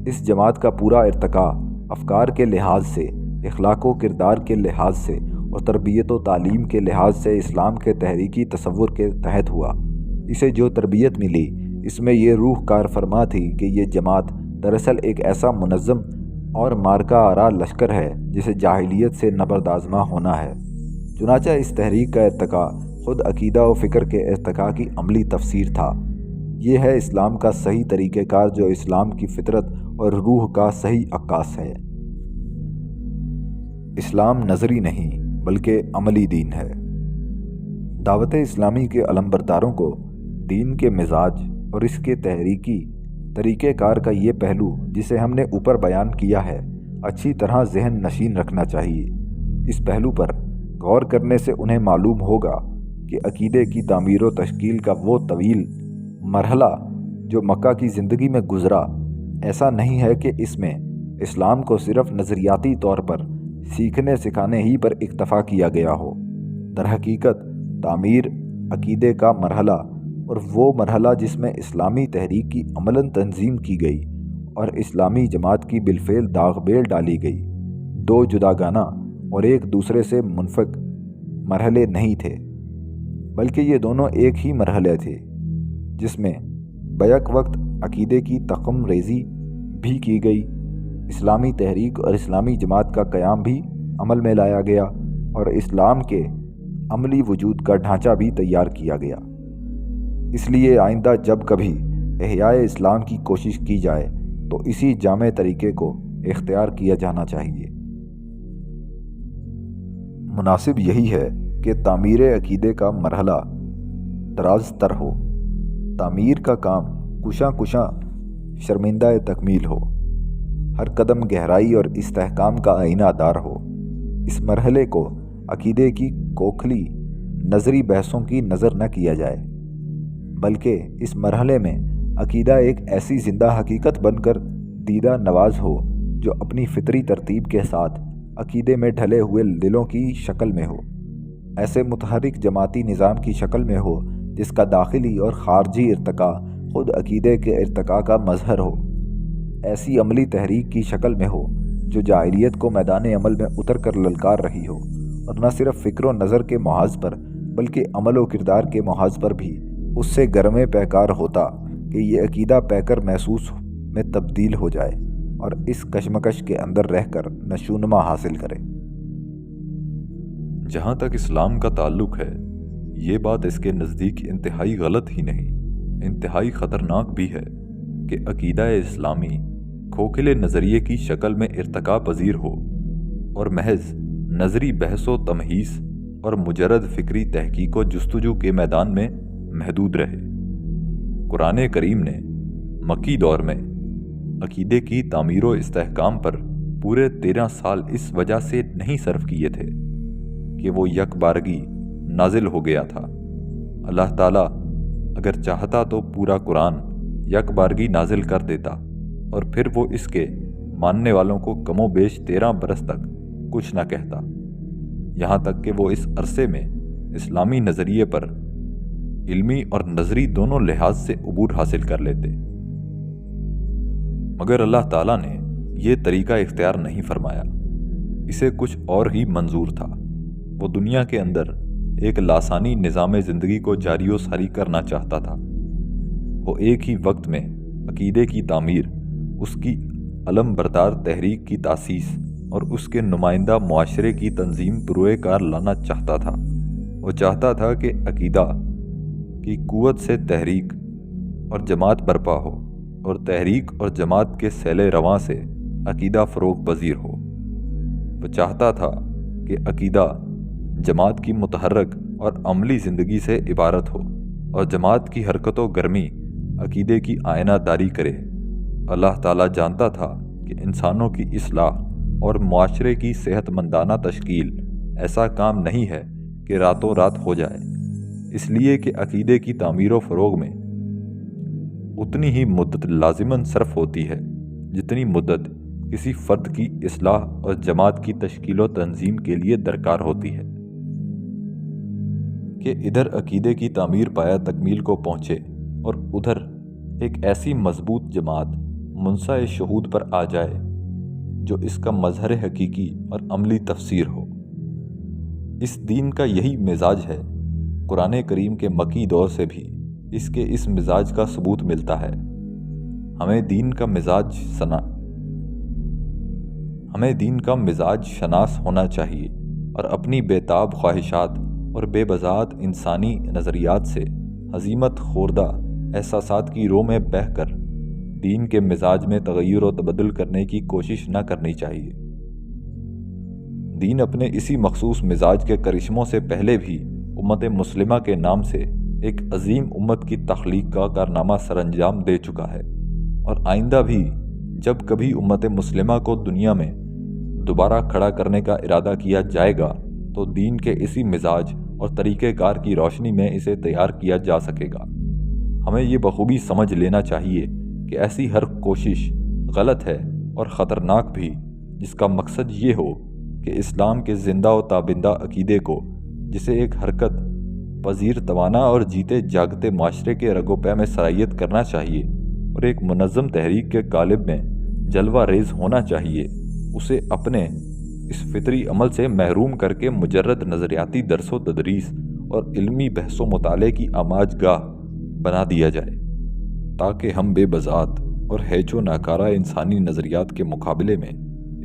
اس جماعت کا پورا ارتقاء افکار کے لحاظ سے، اخلاق و کردار کے لحاظ سے اور تربیت و تعلیم کے لحاظ سے اسلام کے تحریکی تصور کے تحت ہوا۔ اسے جو تربیت ملی اس میں یہ روح کار فرما تھی کہ یہ جماعت دراصل ایک ایسا منظم اور مارکہ آرا لشکر ہے جسے جاہلیت سے نبردآزما ہونا ہے۔ چنانچہ اس تحریک کا ارتقاء خود عقیدہ و فکر کے ارتقاء کی عملی تفسیر تھا۔ یہ ہے اسلام کا صحیح طریقہ کار جو اسلام کی فطرت اور روح کا صحیح عکاس ہے۔ اسلام نظری نہیں بلکہ عملی دین ہے۔ دعوت اسلامی کے علمبرداروں کو دین کے مزاج اور اس کے تحریکی طریقہ کار کا یہ پہلو جسے ہم نے اوپر بیان کیا ہے اچھی طرح ذہن نشین رکھنا چاہیے۔ اس پہلو پر غور کرنے سے انہیں معلوم ہوگا کہ عقیدے کی تعمیر و تشکیل کا وہ طویل مرحلہ جو مکہ کی زندگی میں گزرا، ایسا نہیں ہے کہ اس میں اسلام کو صرف نظریاتی طور پر سیکھنے سکھانے ہی پر اکتفا کیا گیا ہو۔ در حقیقت تعمیر عقیدے کا مرحلہ اور وہ مرحلہ جس میں اسلامی تحریک کی عملاً تنظیم کی گئی اور اسلامی جماعت کی بالفعل داغ بیل ڈالی گئی، دو جداگانہ اور ایک دوسرے سے منفک مرحلے نہیں تھے، بلکہ یہ دونوں ایک ہی مرحلے تھے جس میں بیک وقت عقیدے کی تخم ریزی بھی کی گئی، اسلامی تحریک اور اسلامی جماعت کا قیام بھی عمل میں لایا گیا اور اسلام کے عملی وجود کا ڈھانچہ بھی تیار کیا گیا۔ اس لیے آئندہ جب کبھی احیاء اسلام کی کوشش کی جائے تو اسی جامع طریقے کو اختیار کیا جانا چاہیے۔ مناسب یہی ہے کہ تعمیر عقیدے کا مرحلہ دراز تر ہو، تعمیر کا کام کشاں شرمندہ تکمیل ہو، ہر قدم گہرائی اور استحکام کا آئینہ دار ہو۔ اس مرحلے کو عقیدے کی کھوکھلی نظری بحثوں کی نظر نہ کیا جائے، بلکہ اس مرحلے میں عقیدہ ایک ایسی زندہ حقیقت بن کر دیدہ نواز ہو جو اپنی فطری ترتیب کے ساتھ عقیدے میں ڈھلے ہوئے دلوں کی شکل میں ہو، ایسے متحرک جماعتی نظام کی شکل میں ہو جس کا داخلی اور خارجی ارتقاء خود عقیدے کے ارتقاء کا مظہر ہو، ایسی عملی تحریک کی شکل میں ہو جو جاہلیت کو میدان عمل میں اتر کر للکار رہی ہو اور نہ صرف فکر و نظر کے محاذ پر بلکہ عمل و کردار کے محاذ پر بھی اس سے گرمِ پیکار ہوتا کہ یہ عقیدہ پیکر محسوس میں تبدیل ہو جائے اور اس کشمکش کے اندر رہ کر نشوونما حاصل کرے۔ جہاں تک اسلام کا تعلق ہے، یہ بات اس کے نزدیک انتہائی غلط ہی نہیں، انتہائی خطرناک بھی ہے کہ عقیدہ اسلامی کھوکھلے نظریے کی شکل میں ارتقاء پذیر ہو اور محض نظری بحث و تمہیس اور مجرد فکری تحقیق و جستجو کے میدان میں محدود رہے۔ قرآن کریم نے مکی دور میں عقیدے کی تعمیر و استحکام پر پورے 13 سال اس وجہ سے نہیں صرف کیے تھے کہ وہ یک بارگی نازل ہو گیا تھا۔ اللہ تعالیٰ اگر چاہتا تو پورا قرآن یک بارگی نازل کر دیتا اور پھر وہ اس کے ماننے والوں کو کم و بیش 13 برس تک کچھ نہ کہتا، یہاں تک کہ وہ اس عرصے میں اسلامی نظریے پر علمی اور نظری دونوں لحاظ سے عبور حاصل کر لیتے، مگر اللہ تعالیٰ نے یہ طریقہ اختیار نہیں فرمایا، اسے کچھ اور ہی منظور تھا۔ وہ دنیا کے اندر ایک لاسانی نظام زندگی کو جاری و ساری کرنا چاہتا تھا۔ وہ ایک ہی وقت میں عقیدے کی تعمیر، اس کی علم بردار تحریک کی تاسیس اور اس کے نمائندہ معاشرے کی تنظیم بروئے کار لانا چاہتا تھا۔ وہ چاہتا تھا کہ عقیدہ کی قوت سے تحریک اور جماعت برپا ہو اور تحریک اور جماعت کے سیل رواں سے عقیدہ فروغ پذیر ہو۔ وہ چاہتا تھا کہ عقیدہ جماعت کی متحرک اور عملی زندگی سے عبارت ہو اور جماعت کی حرکت و گرمی عقیدے کی آئینہ داری کرے۔ اللہ تعالیٰ جانتا تھا کہ انسانوں کی اصلاح اور معاشرے کی صحت مندانہ تشکیل ایسا کام نہیں ہے کہ راتوں رات ہو جائے، اس لیے کہ عقیدے کی تعمیر و فروغ میں اتنی ہی مدت لازماً صرف ہوتی ہے جتنی مدت کسی فرد کی اصلاح اور جماعت کی تشکیل و تنظیم کے لیے درکار ہوتی ہے۔ کہ ادھر عقیدے کی تعمیر پایا تکمیل کو پہنچے اور ادھر ایک ایسی مضبوط جماعت منصع شہود پر آ جائے جو اس کا مظہر حقیقی اور عملی تفسیر ہو۔ اس دین کا یہی مزاج ہے۔ قرآن کریم کے مکی دور سے بھی اس کے اس مزاج کا ثبوت ملتا ہے۔ ہمیں دین کا مزاج شناس ہونا چاہیے اور اپنی بےتاب خواہشات اور بے بضاعت انسانی نظریات سے ہزیمت خوردہ احساسات کی رو میں بہہ کر دین کے مزاج میں تغیر و تبدل کرنے کی کوشش نہ کرنی چاہیے۔ دین اپنے اسی مخصوص مزاج کے کرشموں سے پہلے بھی امت مسلمہ کے نام سے ایک عظیم امت کی تخلیق کا کارنامہ سر انجام دے چکا ہے، اور آئندہ بھی جب کبھی امت مسلمہ کو دنیا میں دوبارہ کھڑا کرنے کا ارادہ کیا جائے گا تو دین کے اسی مزاج اور طریقہ کار کی روشنی میں اسے تیار کیا جا سکے گا۔ ہمیں یہ بخوبی سمجھ لینا چاہیے کہ ایسی ہر کوشش غلط ہے اور خطرناک بھی جس کا مقصد یہ ہو کہ اسلام کے زندہ و تابندہ عقیدے کو، جسے ایک حرکت پذیر توانا اور جیتے جاگتے معاشرے کے رگ و پے میں سرائیت کرنا چاہیے اور ایک منظم تحریک کے قالب میں جلوہ ریز ہونا چاہیے، اسے اپنے اس فطری عمل سے محروم کر کے مجرد نظریاتی درس و تدریس اور علمی بحث و مطالعے کی آماج گاہ بنا دیا جائے، تاکہ ہم بے بذات اور ہیچ و ناکارہ انسانی نظریات کے مقابلے میں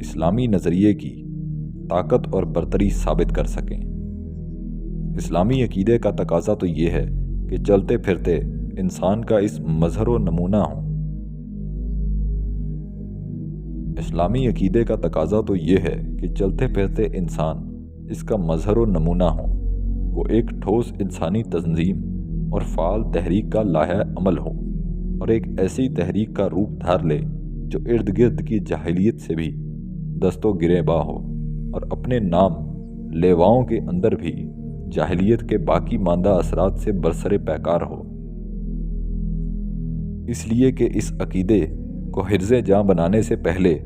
اسلامی نظریے کی طاقت اور برتری ثابت کر سکیں۔ اسلامی عقیدے کا تقاضا تو یہ ہے کہ چلتے پھرتے انسان کا اس مظہر و نمونہ ہوں۔ اسلامی عقیدے کا تقاضا تو یہ ہے کہ چلتے پھرتے انسان اس کا مظہر و نمونہ ہوں، وہ ایک ٹھوس انسانی تنظیم اور فعال تحریک کا لائحہ عمل ہو، اور ایک ایسی تحریک کا روپ دھار لے جو ارد گرد کی جاہلیت سے بھی دست و گریباں ہو، اور اپنے نام لیواؤں کے اندر بھی جاہلیت کے باقی ماندہ اثرات سے برسر پیکار ہو۔ اس لیے کہ اس عقیدے کو حرز جاں بنانے سے پہلے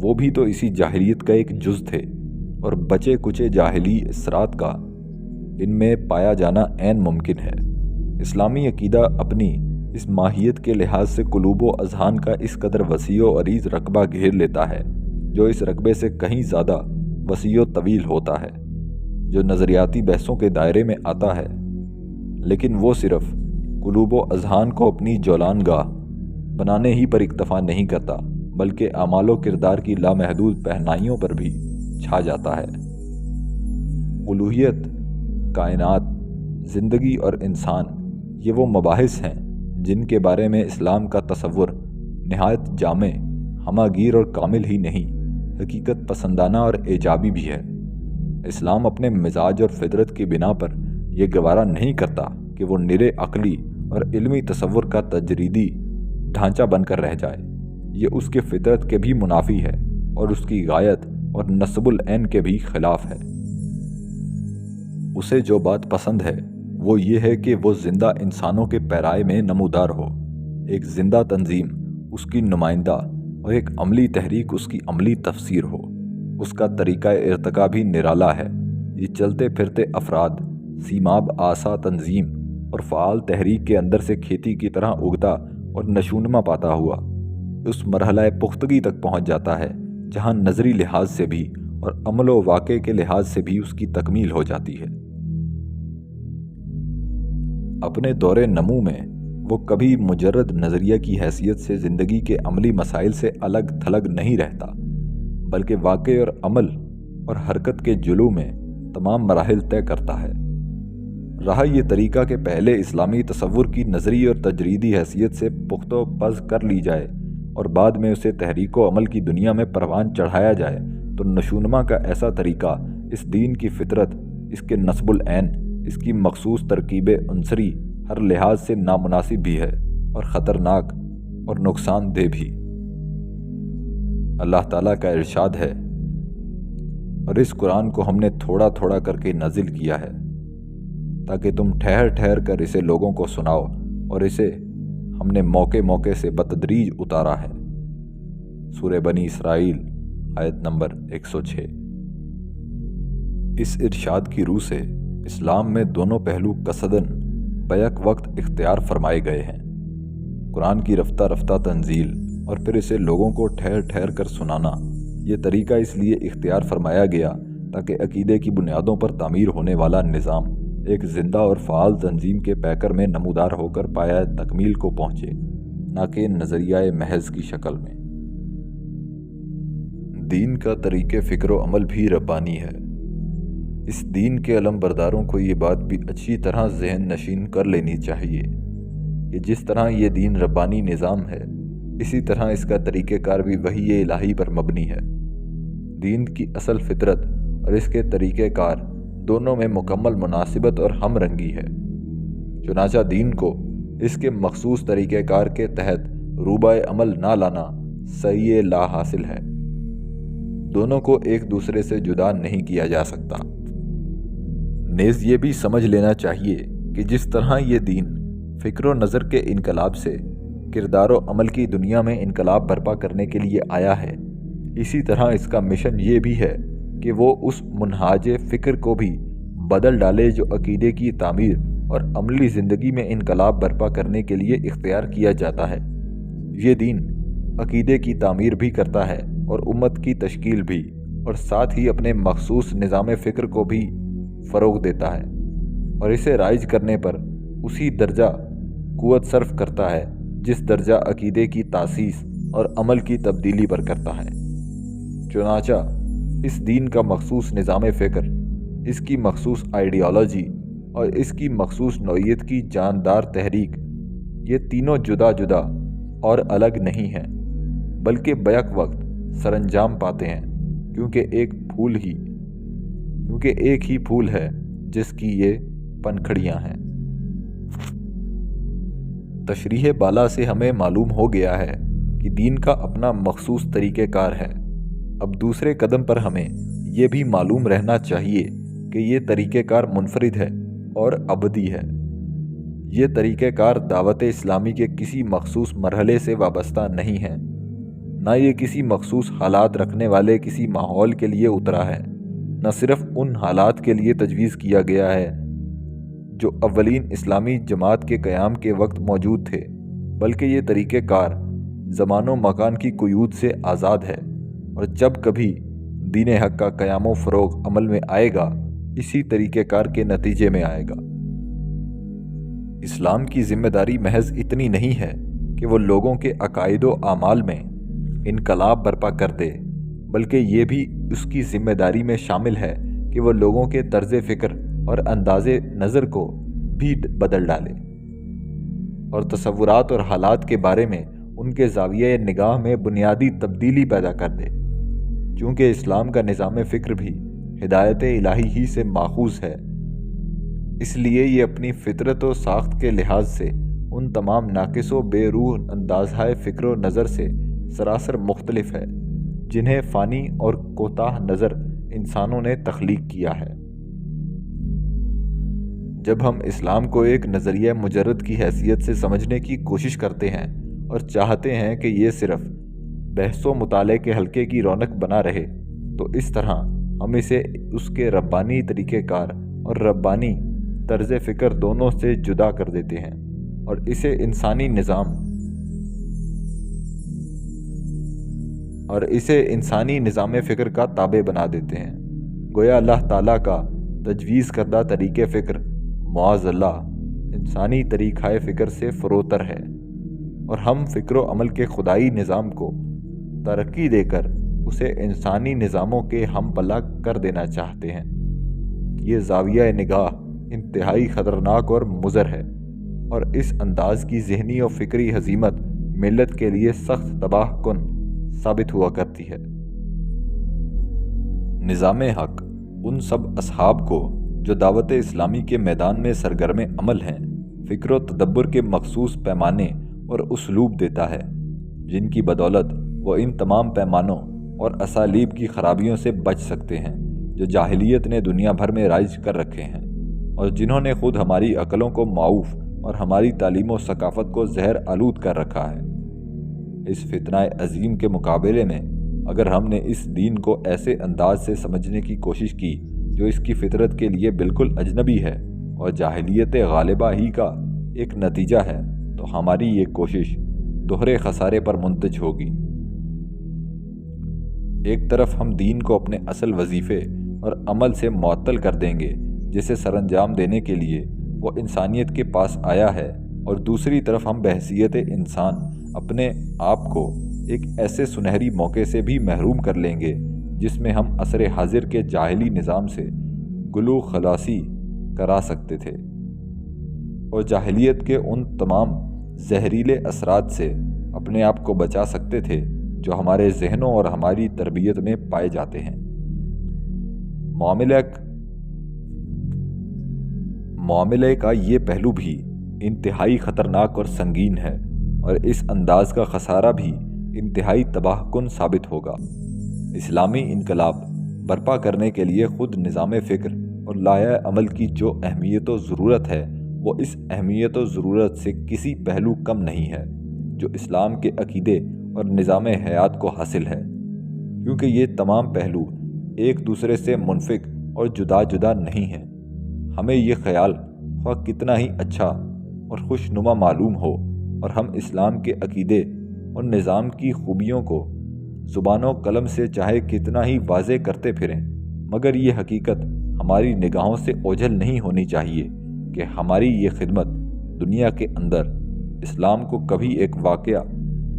وہ بھی تو اسی جاہلیت کا ایک جز تھے، اور بچے کچے جاہلی اثرات کا ان میں پایا جانا عین ممکن ہے۔ اسلامی عقیدہ اپنی اس ماہیت کے لحاظ سے قلوب و اذہان کا اس قدر وسیع و عریض رقبہ گھیر لیتا ہے، جو اس رقبے سے کہیں زیادہ وسیع و طویل ہوتا ہے، جو نظریاتی بحثوں کے دائرے میں آتا ہے، لیکن وہ صرف قلوب و اذہان کو اپنی جولان گاہ بنانے ہی پر اکتفا نہیں کرتا، بلکہ اعمال و کردار کی لامحدود پہنائیوں پر بھی چھا جاتا ہے۔ الوہیت، کائنات، زندگی اور انسان، یہ وہ مباحث ہیں جن کے بارے میں اسلام کا تصور نہایت جامع، ہمہ گیر اور کامل ہی نہیں، حقیقت پسندانہ اور ایجابی بھی ہے۔ اسلام اپنے مزاج اور فطرت کی بنا پر یہ گوارا نہیں کرتا کہ وہ نرے عقلی اور علمی تصور کا تجریدی ڈھانچہ بن کر رہ جائے، یہ اس کے فطرت کے بھی منافی ہے اور اس کی غایت اور نصب العین کے بھی خلاف ہے۔ اسے جو بات پسند ہے وہ یہ ہے کہ وہ زندہ انسانوں کے پیرائے میں نمودار ہو، ایک زندہ تنظیم اس کی نمائندہ اور ایک عملی تحریک اس کی عملی تفسیر ہو۔ اس کا طریقہ ارتقا بھی نرالا ہے، یہ چلتے پھرتے افراد، سیماب آسا تنظیم اور فعال تحریک کے اندر سے کھیتی کی طرح اگتا اور نشونما پاتا ہوا اس مرحلہ پختگی تک پہنچ جاتا ہے جہاں نظری لحاظ سے بھی اور عمل و واقع کے لحاظ سے بھی اس کی تکمیل ہو جاتی ہے۔ اپنے دور نمو میں وہ کبھی مجرد نظریہ کی حیثیت سے زندگی کے عملی مسائل سے الگ تھلگ نہیں رہتا، بلکہ واقع اور عمل اور حرکت کے جلو میں تمام مراحل طے کرتا ہے۔ رہا یہ طریقہ کہ پہلے اسلامی تصور کی نظری اور تجریدی حیثیت سے پخت و پز کر لی جائے اور بعد میں اسے تحریک و عمل کی دنیا میں پروان چڑھایا جائے، تو نشونما کا ایسا طریقہ اس دین کی فطرت، اس کے نصب العین، اس کی مخصوص ترکیب عنصری ہر لحاظ سے نامناسب بھی ہے اور خطرناک اور نقصان دہ بھی۔ اللہ تعالیٰ کا ارشاد ہے، اور اس قرآن کو ہم نے تھوڑا تھوڑا کر کے نازل کیا ہے تاکہ تم ٹھہر ٹھہر کر اسے لوگوں کو سناؤ، اور اسے ہم نے موقع موقع سے بتدریج اتارا ہے۔ سورہ بنی اسرائیل آیت نمبر 106۔ اس ارشاد کی روح سے اسلام میں دونوں پہلو قصداً بیک وقت اختیار فرمائے گئے ہیں، قرآن کی رفتہ رفتہ تنزیل اور پھر اسے لوگوں کو ٹھہر ٹھہر کر سنانا۔ یہ طریقہ اس لیے اختیار فرمایا گیا تاکہ عقیدے کی بنیادوں پر تعمیر ہونے والا نظام ایک زندہ اور فعال تنظیم کے پیکر میں نمودار ہو کر پایہ تکمیل کو پہنچے، نہ کہ نظریہ محض کی شکل میں۔ دین کا طریقہ فکر و عمل بھی ربانی ہے۔ اس دین کے علم برداروں کو یہ بات بھی اچھی طرح ذہن نشین کر لینی چاہیے کہ جس طرح یہ دین ربانی نظام ہے، اسی طرح اس کا طریقہ کار بھی وحی الہی پر مبنی ہے۔ دین کی اصل فطرت اور اس کے طریقہ کار دونوں میں مکمل مناسبت اور ہم رنگی ہے، چنانچہ دین کو اس کے مخصوص طریقہ کار کے تحت روبہ عمل نہ لانا صحیح لا حاصل ہے۔ دونوں کو ایک دوسرے سے جدا نہیں کیا جا سکتا۔ نیز یہ بھی سمجھ لینا چاہیے کہ جس طرح یہ دین فکر و نظر کے انقلاب سے کردار و عمل کی دنیا میں انقلاب برپا کرنے کے لیے آیا ہے، اسی طرح اس کا مشن یہ بھی ہے کہ وہ اس منہاج فکر کو بھی بدل ڈالے جو عقیدے کی تعمیر اور عملی زندگی میں انقلاب برپا کرنے کے لیے اختیار کیا جاتا ہے۔ یہ دین عقیدے کی تعمیر بھی کرتا ہے اور امت کی تشکیل بھی، اور ساتھ ہی اپنے مخصوص نظام فکر کو بھی فروغ دیتا ہے، اور اسے رائج کرنے پر اسی درجہ قوت صرف کرتا ہے جس درجہ عقیدے کی تاسیس اور عمل کی تبدیلی پر کرتا ہے۔ چنانچہ اس دین کا مخصوص نظام فکر، اس کی مخصوص آئیڈیالوجی اور اس کی مخصوص نوعیت کی جاندار تحریک، یہ تینوں جدا جدا اور الگ نہیں ہیں، بلکہ بیک وقت سر انجام پاتے ہیں، کیونکہ ایک ہی پھول ہے جس کی یہ پنکھڑیاں ہیں۔ تشریح بالا سے ہمیں معلوم ہو گیا ہے کہ دین کا اپنا مخصوص طریقہ کار ہے۔ اب دوسرے قدم پر ہمیں یہ بھی معلوم رہنا چاہیے کہ یہ طریقہ کار منفرد ہے اور ابدی ہے۔ یہ طریقہ کار دعوت اسلامی کے کسی مخصوص مرحلے سے وابستہ نہیں ہے، نہ یہ کسی مخصوص حالات رکھنے والے کسی ماحول کے لیے اترا ہے، نہ صرف ان حالات کے لیے تجویز کیا گیا ہے جو اولین اسلامی جماعت کے قیام کے وقت موجود تھے، بلکہ یہ طریقہ کار زمان و مکان کی قیود سے آزاد ہے، اور جب کبھی دین حق کا قیام و فروغ عمل میں آئے گا، اسی طریقہ کار کے نتیجے میں آئے گا۔ اسلام کی ذمہ داری محض اتنی نہیں ہے کہ وہ لوگوں کے عقائد و اعمال میں انقلاب برپا کر دے، بلکہ یہ بھی اس کی ذمہ داری میں شامل ہے کہ وہ لوگوں کے طرز فکر اور انداز نظر کو بھی بدل ڈالے، اور تصورات اور حالات کے بارے میں ان کے زاویہ نگاہ میں بنیادی تبدیلی پیدا کر دے۔ چونکہ اسلام کا نظام فکر بھی ہدایت الہی ہی سے ماخوذ ہے، اس لیے یہ اپنی فطرت و ساخت کے لحاظ سے ان تمام ناقص و بے روح اندازہ فکر و نظر سے سراسر مختلف ہے جنہیں فانی اور کوتاہ نظر انسانوں نے تخلیق کیا ہے۔ جب ہم اسلام کو ایک نظریہ مجرد کی حیثیت سے سمجھنے کی کوشش کرتے ہیں اور چاہتے ہیں کہ یہ صرف بحث و مطالعے کے حلقے کی رونق بنا رہے، تو اس طرح ہم اسے اس کے ربانی طریقہ کار اور ربانی طرز فکر دونوں سے جدا کر دیتے ہیں، اور اسے انسانی نظام فکر کا تابع بنا دیتے ہیں۔ گویا اللہ تعالیٰ کا تجویز کردہ طریقہ فکر معاذ اللہ انسانی طریقہ فکر سے فروتر ہے، اور ہم فکر و عمل کے خدائی نظام کو ترقی دے کر اسے انسانی نظاموں کے ہم پلہ کر دینا چاہتے ہیں۔ یہ زاویہ نگاہ انتہائی خطرناک اور مضر ہے، اور اس انداز کی ذہنی و فکری ہزیمت ملت کے لیے سخت تباہ کن ثابت ہوا کرتی ہے۔ نظام حق ان سب اصحاب کو جو دعوت اسلامی کے میدان میں سرگرم عمل ہیں، فکر و تدبر کے مخصوص پیمانے اور اسلوب دیتا ہے، جن کی بدولت وہ ان تمام پیمانوں اور اسالیب کی خرابیوں سے بچ سکتے ہیں جو جاہلیت نے دنیا بھر میں رائج کر رکھے ہیں، اور جنہوں نے خود ہماری عقلوں کو معوف اور ہماری تعلیم و ثقافت کو زہر آلود کر رکھا ہے۔ اس فتنہ عظیم کے مقابلے میں اگر ہم نے اس دین کو ایسے انداز سے سمجھنے کی کوشش کی جو اس کی فطرت کے لیے بالکل اجنبی ہے اور جاہلیت غالبہ ہی کا ایک نتیجہ ہے، تو ہماری یہ کوشش دوہرے خسارے پر منتج ہوگی۔ ایک طرف ہم دین کو اپنے اصل وظیفے اور عمل سے معطل کر دیں گے جسے سر انجام دینے کے لیے وہ انسانیت کے پاس آیا ہے، اور دوسری طرف ہم بحیثیت انسان اپنے آپ کو ایک ایسے سنہری موقع سے بھی محروم کر لیں گے جس میں ہم عصر حاضر کے جاہلی نظام سے گلو خلاصی کرا سکتے تھے، اور جاہلیت کے ان تمام زہریلے اثرات سے اپنے آپ کو بچا سکتے تھے جو ہمارے ذہنوں اور ہماری تربیت میں پائے جاتے ہیں۔ معاملے کا یہ پہلو بھی انتہائی خطرناک اور سنگین ہے، اور اس انداز کا خسارہ بھی انتہائی تباہ کن ثابت ہوگا۔ اسلامی انقلاب برپا کرنے کے لیے خود نظام فکر اور لائحہ عمل کی جو اہمیت و ضرورت ہے، وہ اس اہمیت و ضرورت سے کسی پہلو کم نہیں ہے جو اسلام کے عقیدے اور نظام حیات کو حاصل ہے، کیونکہ یہ تمام پہلو ایک دوسرے سے منفک اور جدا جدا نہیں ہیں۔ ہمیں یہ خیال خواہ کتنا ہی اچھا اور خوش نما معلوم ہو، اور ہم اسلام کے عقیدے اور نظام کی خوبیوں کو زبان و قلم سے چاہے کتنا ہی واضح کرتے پھریں، مگر یہ حقیقت ہماری نگاہوں سے اوجھل نہیں ہونی چاہیے کہ ہماری یہ خدمت دنیا کے اندر اسلام کو کبھی ایک واقعہ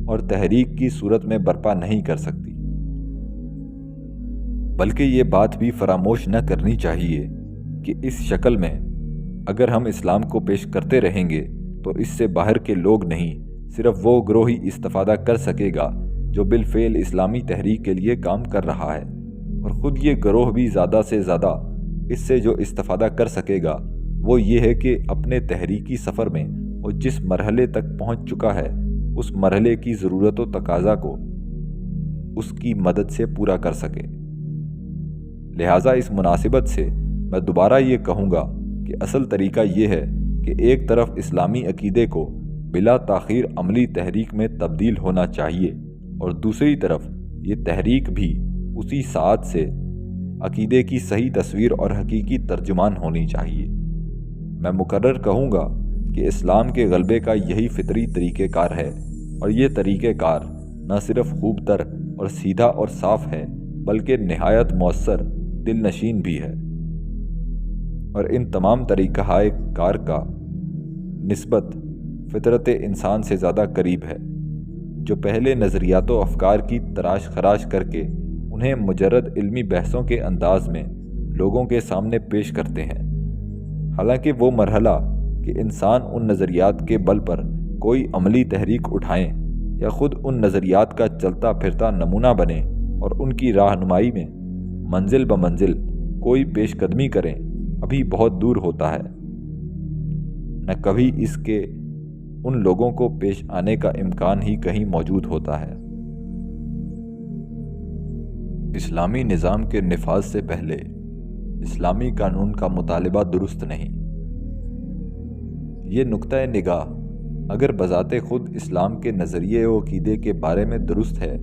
اور تحریک کی صورت میں برپا نہیں کر سکتی، بلکہ یہ بات بھی فراموش نہ کرنی چاہیے کہ اس شکل میں اگر ہم اسلام کو پیش کرتے رہیں گے تو اس سے باہر کے لوگ نہیں، صرف وہ گروہ ہی استفادہ کر سکے گا جو بالفعل اسلامی تحریک کے لیے کام کر رہا ہے، اور خود یہ گروہ بھی زیادہ سے زیادہ اس سے جو استفادہ کر سکے گا وہ یہ ہے کہ اپنے تحریکی سفر میں وہ جس مرحلے تک پہنچ چکا ہے اس مرحلے کی ضرورت و تقاضا کو اس کی مدد سے پورا کر سکے۔ لہٰذا اس مناسبت سے میں دوبارہ یہ کہوں گا کہ اصل طریقہ یہ ہے کہ ایک طرف اسلامی عقیدے کو بلا تاخیر عملی تحریک میں تبدیل ہونا چاہیے، اور دوسری طرف یہ تحریک بھی اسی ساتھ سے عقیدے کی صحیح تصویر اور حقیقی ترجمان ہونی چاہیے۔ میں مقرر کہوں گا کہ اسلام کے غلبے کا یہی فطری طریقہ کار ہے، اور یہ طریقہ کار نہ صرف خوب تر اور سیدھا اور صاف ہے بلکہ نہایت مؤثر دل نشین بھی ہے، اور ان تمام طریقہ کار کا نسبت فطرت انسان سے زیادہ قریب ہے، جو پہلے نظریات و افکار کی تراش خراش کر کے انہیں مجرد علمی بحثوں کے انداز میں لوگوں کے سامنے پیش کرتے ہیں، حالانکہ وہ مرحلہ کہ انسان ان نظریات کے بل پر کوئی عملی تحریک اٹھائیں یا خود ان نظریات کا چلتا پھرتا نمونہ بنے اور ان کی رہنمائی میں منزل بمنزل کوئی پیش قدمی کریں، ابھی بہت دور ہوتا ہے، نہ کبھی اس کے ان لوگوں کو پیش آنے کا امکان ہی کہیں موجود ہوتا ہے۔ اسلامی نظام کے نفاذ سے پہلے اسلامی قانون کا مطالبہ درست نہیں۔ یہ نقطۂ نگاہ اگر بذات خود اسلام کے نظریے و عقیدے کے بارے میں درست ہے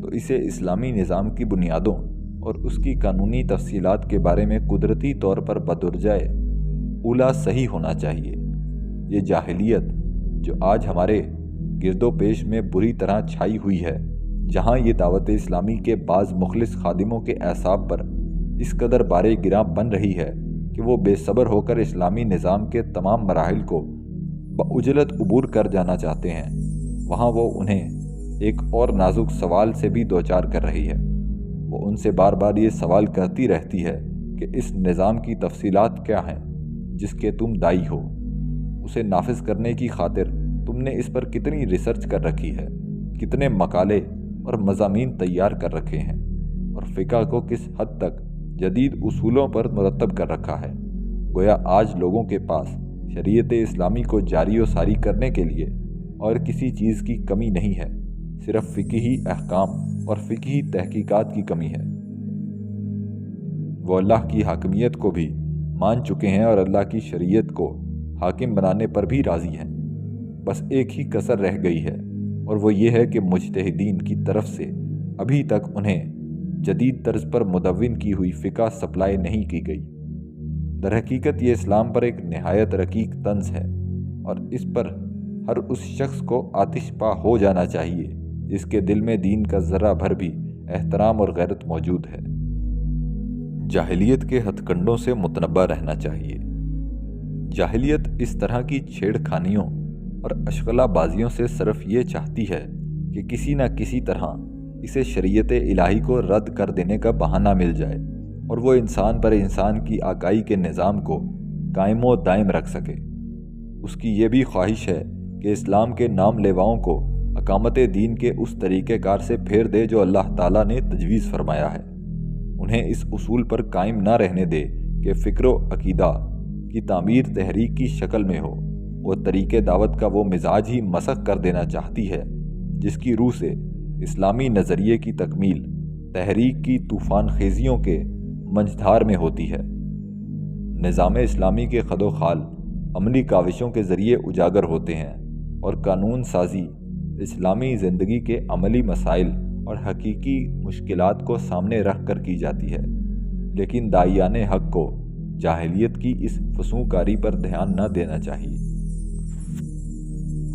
تو اسے اسلامی نظام کی بنیادوں اور اس کی قانونی تفصیلات کے بارے میں قدرتی طور پر بدرجۂ اولیٰ صحیح ہونا چاہیے۔ یہ جاہلیت جو آج ہمارے گرد و پیش میں بری طرح چھائی ہوئی ہے، جہاں یہ دعوت اسلامی کے بعض مخلص خادموں کے اعصاب پر اس قدر بارے گراں بن رہی ہے کہ وہ بے صبر ہو کر اسلامی نظام کے تمام مراحل کو بعجلت عبور کر جانا چاہتے ہیں، وہاں وہ انہیں ایک اور نازک سوال سے بھی دوچار کر رہی ہے۔ وہ ان سے بار بار یہ سوال کرتی رہتی ہے کہ اس نظام کی تفصیلات کیا ہیں جس کے تم دائی ہو، اسے نافذ کرنے کی خاطر تم نے اس پر کتنی ریسرچ کر رکھی ہے، کتنے مقالے اور مضامین تیار کر رکھے ہیں، اور فقہ کو کس حد تک جدید اصولوں پر مرتب کر رکھا ہے۔ گویا آج لوگوں کے پاس شریعت اسلامی کو جاری و ساری کرنے کے لیے اور کسی چیز کی کمی نہیں ہے، صرف فقہی احکام اور فقہی تحقیقات کی کمی ہے۔ وہ اللہ کی حاکمیت کو بھی مان چکے ہیں اور اللہ کی شریعت کو حاکم بنانے پر بھی راضی ہیں، بس ایک ہی کسر رہ گئی ہے، اور وہ یہ ہے کہ مجتہدین کی طرف سے ابھی تک انہیں جدید طرز پر مدون کی ہوئی فقہ سپلائی نہیں کی گئی۔ در حقیقت یہ اسلام پر ایک نہایت رقیق طنز ہے، اور اس پر ہر اس شخص کو آتش پا ہو جانا چاہیے جس کے دل میں دین کا ذرہ بھر بھی احترام اور غیرت موجود ہے۔ جاہلیت کے ہتھ کنڈوں سے متنبہ رہنا چاہیے۔ جاہلیت اس طرح کی چھیڑ خانیوں اور اشغالہ بازیوں سے صرف یہ چاہتی ہے کہ کسی نہ کسی طرح اسے شریعت الہی کو رد کر دینے کا بہانہ مل جائے، اور وہ انسان پر انسان کی آکائی کے نظام کو قائم و دائم رکھ سکے۔ اس کی یہ بھی خواہش ہے کہ اسلام کے نام لیواؤں کو اقامت دین کے اس طریقہ کار سے پھیر دے جو اللہ تعالیٰ نے تجویز فرمایا ہے، انہیں اس اصول پر قائم نہ رہنے دے کہ فکر و عقیدہ کی تعمیر تحریک کی شکل میں ہو۔ وہ طریقہ دعوت کا وہ مزاج ہی مسخ کر دینا چاہتی ہے جس کی روح سے اسلامی نظریے کی تکمیل تحریک کی طوفان خیزیوں کے منجدھار میں ہوتی ہے۔ نظام اسلامی کے خد و خال عملی کاوشوں کے ذریعے اجاگر ہوتے ہیں، اور قانون سازی اسلامی زندگی کے عملی مسائل اور حقیقی مشکلات کو سامنے رکھ کر کی جاتی ہے، لیکن داعیان حق کو جاہلیت کی اس فسوکاری پر دھیان نہ دینا چاہیے،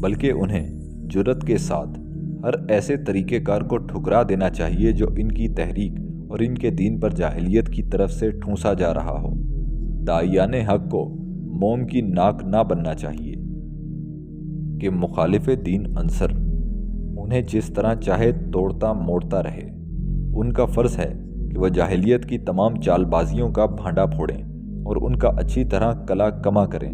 بلکہ انہیں جرأت کے ساتھ ہر ایسے طریقہ کار کو ٹھکرا دینا چاہیے جو ان کی تحریک اور ان کے دین پر جاہلیت کی طرف سے ٹھونسا جا رہا ہو۔ داعیان حق کو موم کی ناک نہ بننا چاہیے کہ مخالف دین عنصر انہیں جس طرح چاہے توڑتا موڑتا رہے۔ ان کا فرض ہے کہ وہ جاہلیت کی تمام چال بازیوں کا بھانڈا پھوڑیں اور ان کا اچھی طرح کلا کما کریں،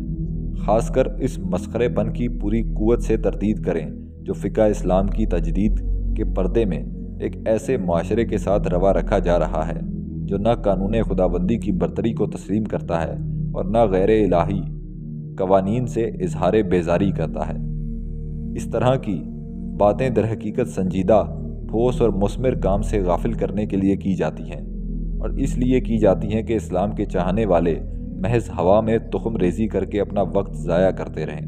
خاص کر اس مسخرے پن کی پوری قوت سے تردید کریں جو فقہ اسلام کی تجدید کے پردے میں ایک ایسے معاشرے کے ساتھ روا رکھا جا رہا ہے جو نہ قانون خداوندی کی برتری کو تسلیم کرتا ہے اور نہ غیر الہی قوانین سے اظہار بیزاری کرتا ہے۔ اس طرح کی باتیں در حقیقت سنجیدہ، ٹھوس اور مثمر کام سے غافل کرنے کے لیے کی جاتی ہیں، اور اس لیے کی جاتی ہیں کہ اسلام کے چاہنے والے محض ہوا میں تخم ریزی کر کے اپنا وقت ضائع کرتے رہیں۔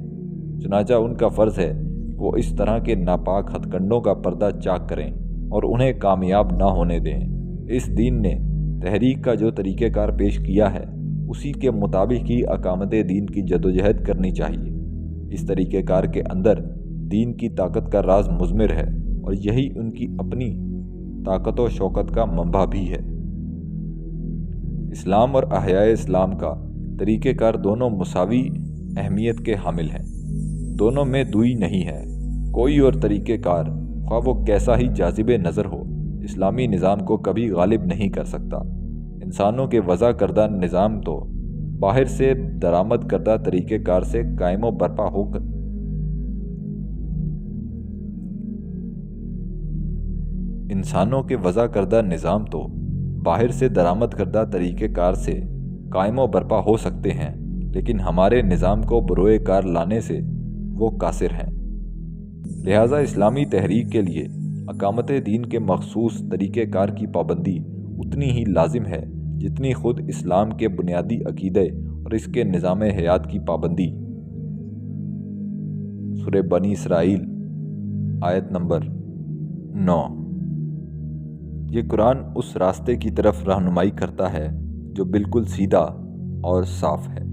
چنانچہ ان کا فرض ہے کہ وہ اس طرح کے ناپاک ہتھ کنڈوں کا پردہ چاک کریں اور انہیں کامیاب نہ ہونے دیں۔ اس دین نے تحریک کا جو طریقہ کار پیش کیا ہے اسی کے مطابق ہی اقامت دین کی جدوجہد کرنی چاہیے۔ اس طریقہ کار کے اندر دین کی طاقت کا راز مضمر ہے اور یہی ان کی اپنی طاقت و شوکت کا منبع بھی ہے۔ اسلام اور احیاء اسلام کا طریقہ کار دونوں مساوی اہمیت کے حامل ہیں، دونوں میں دوئی نہیں ہے۔ کوئی اور طریقہ کار خواہ وہ کیسا ہی جاذب نظر ہو اسلامی نظام کو کبھی غالب نہیں کر سکتا۔ انسانوں کے وضع کردہ نظام تو باہر سے درآمد کردہ طریقہ کار سے قائم و برپا ہو کر انسانوں کے وضع کردہ نظام تو باہر سے درآمد کردہ طریقہ کار سے قائم و برپا ہو سکتے ہیں، لیکن ہمارے نظام کو بروئے کار لانے سے وہ قاصر ہیں۔ لہٰذا اسلامی تحریک کے لیے اقامت دین کے مخصوص طریقہ کار کی پابندی اتنی ہی لازم ہے جتنی خود اسلام کے بنیادی عقیدے اور اس کے نظام حیات کی پابندی۔ سورہ بنی اسرائیل آیت نمبر 9۔ یہ قرآن اس راستے کی طرف رہنمائی کرتا ہے جو بالکل سیدھا اور صاف ہے۔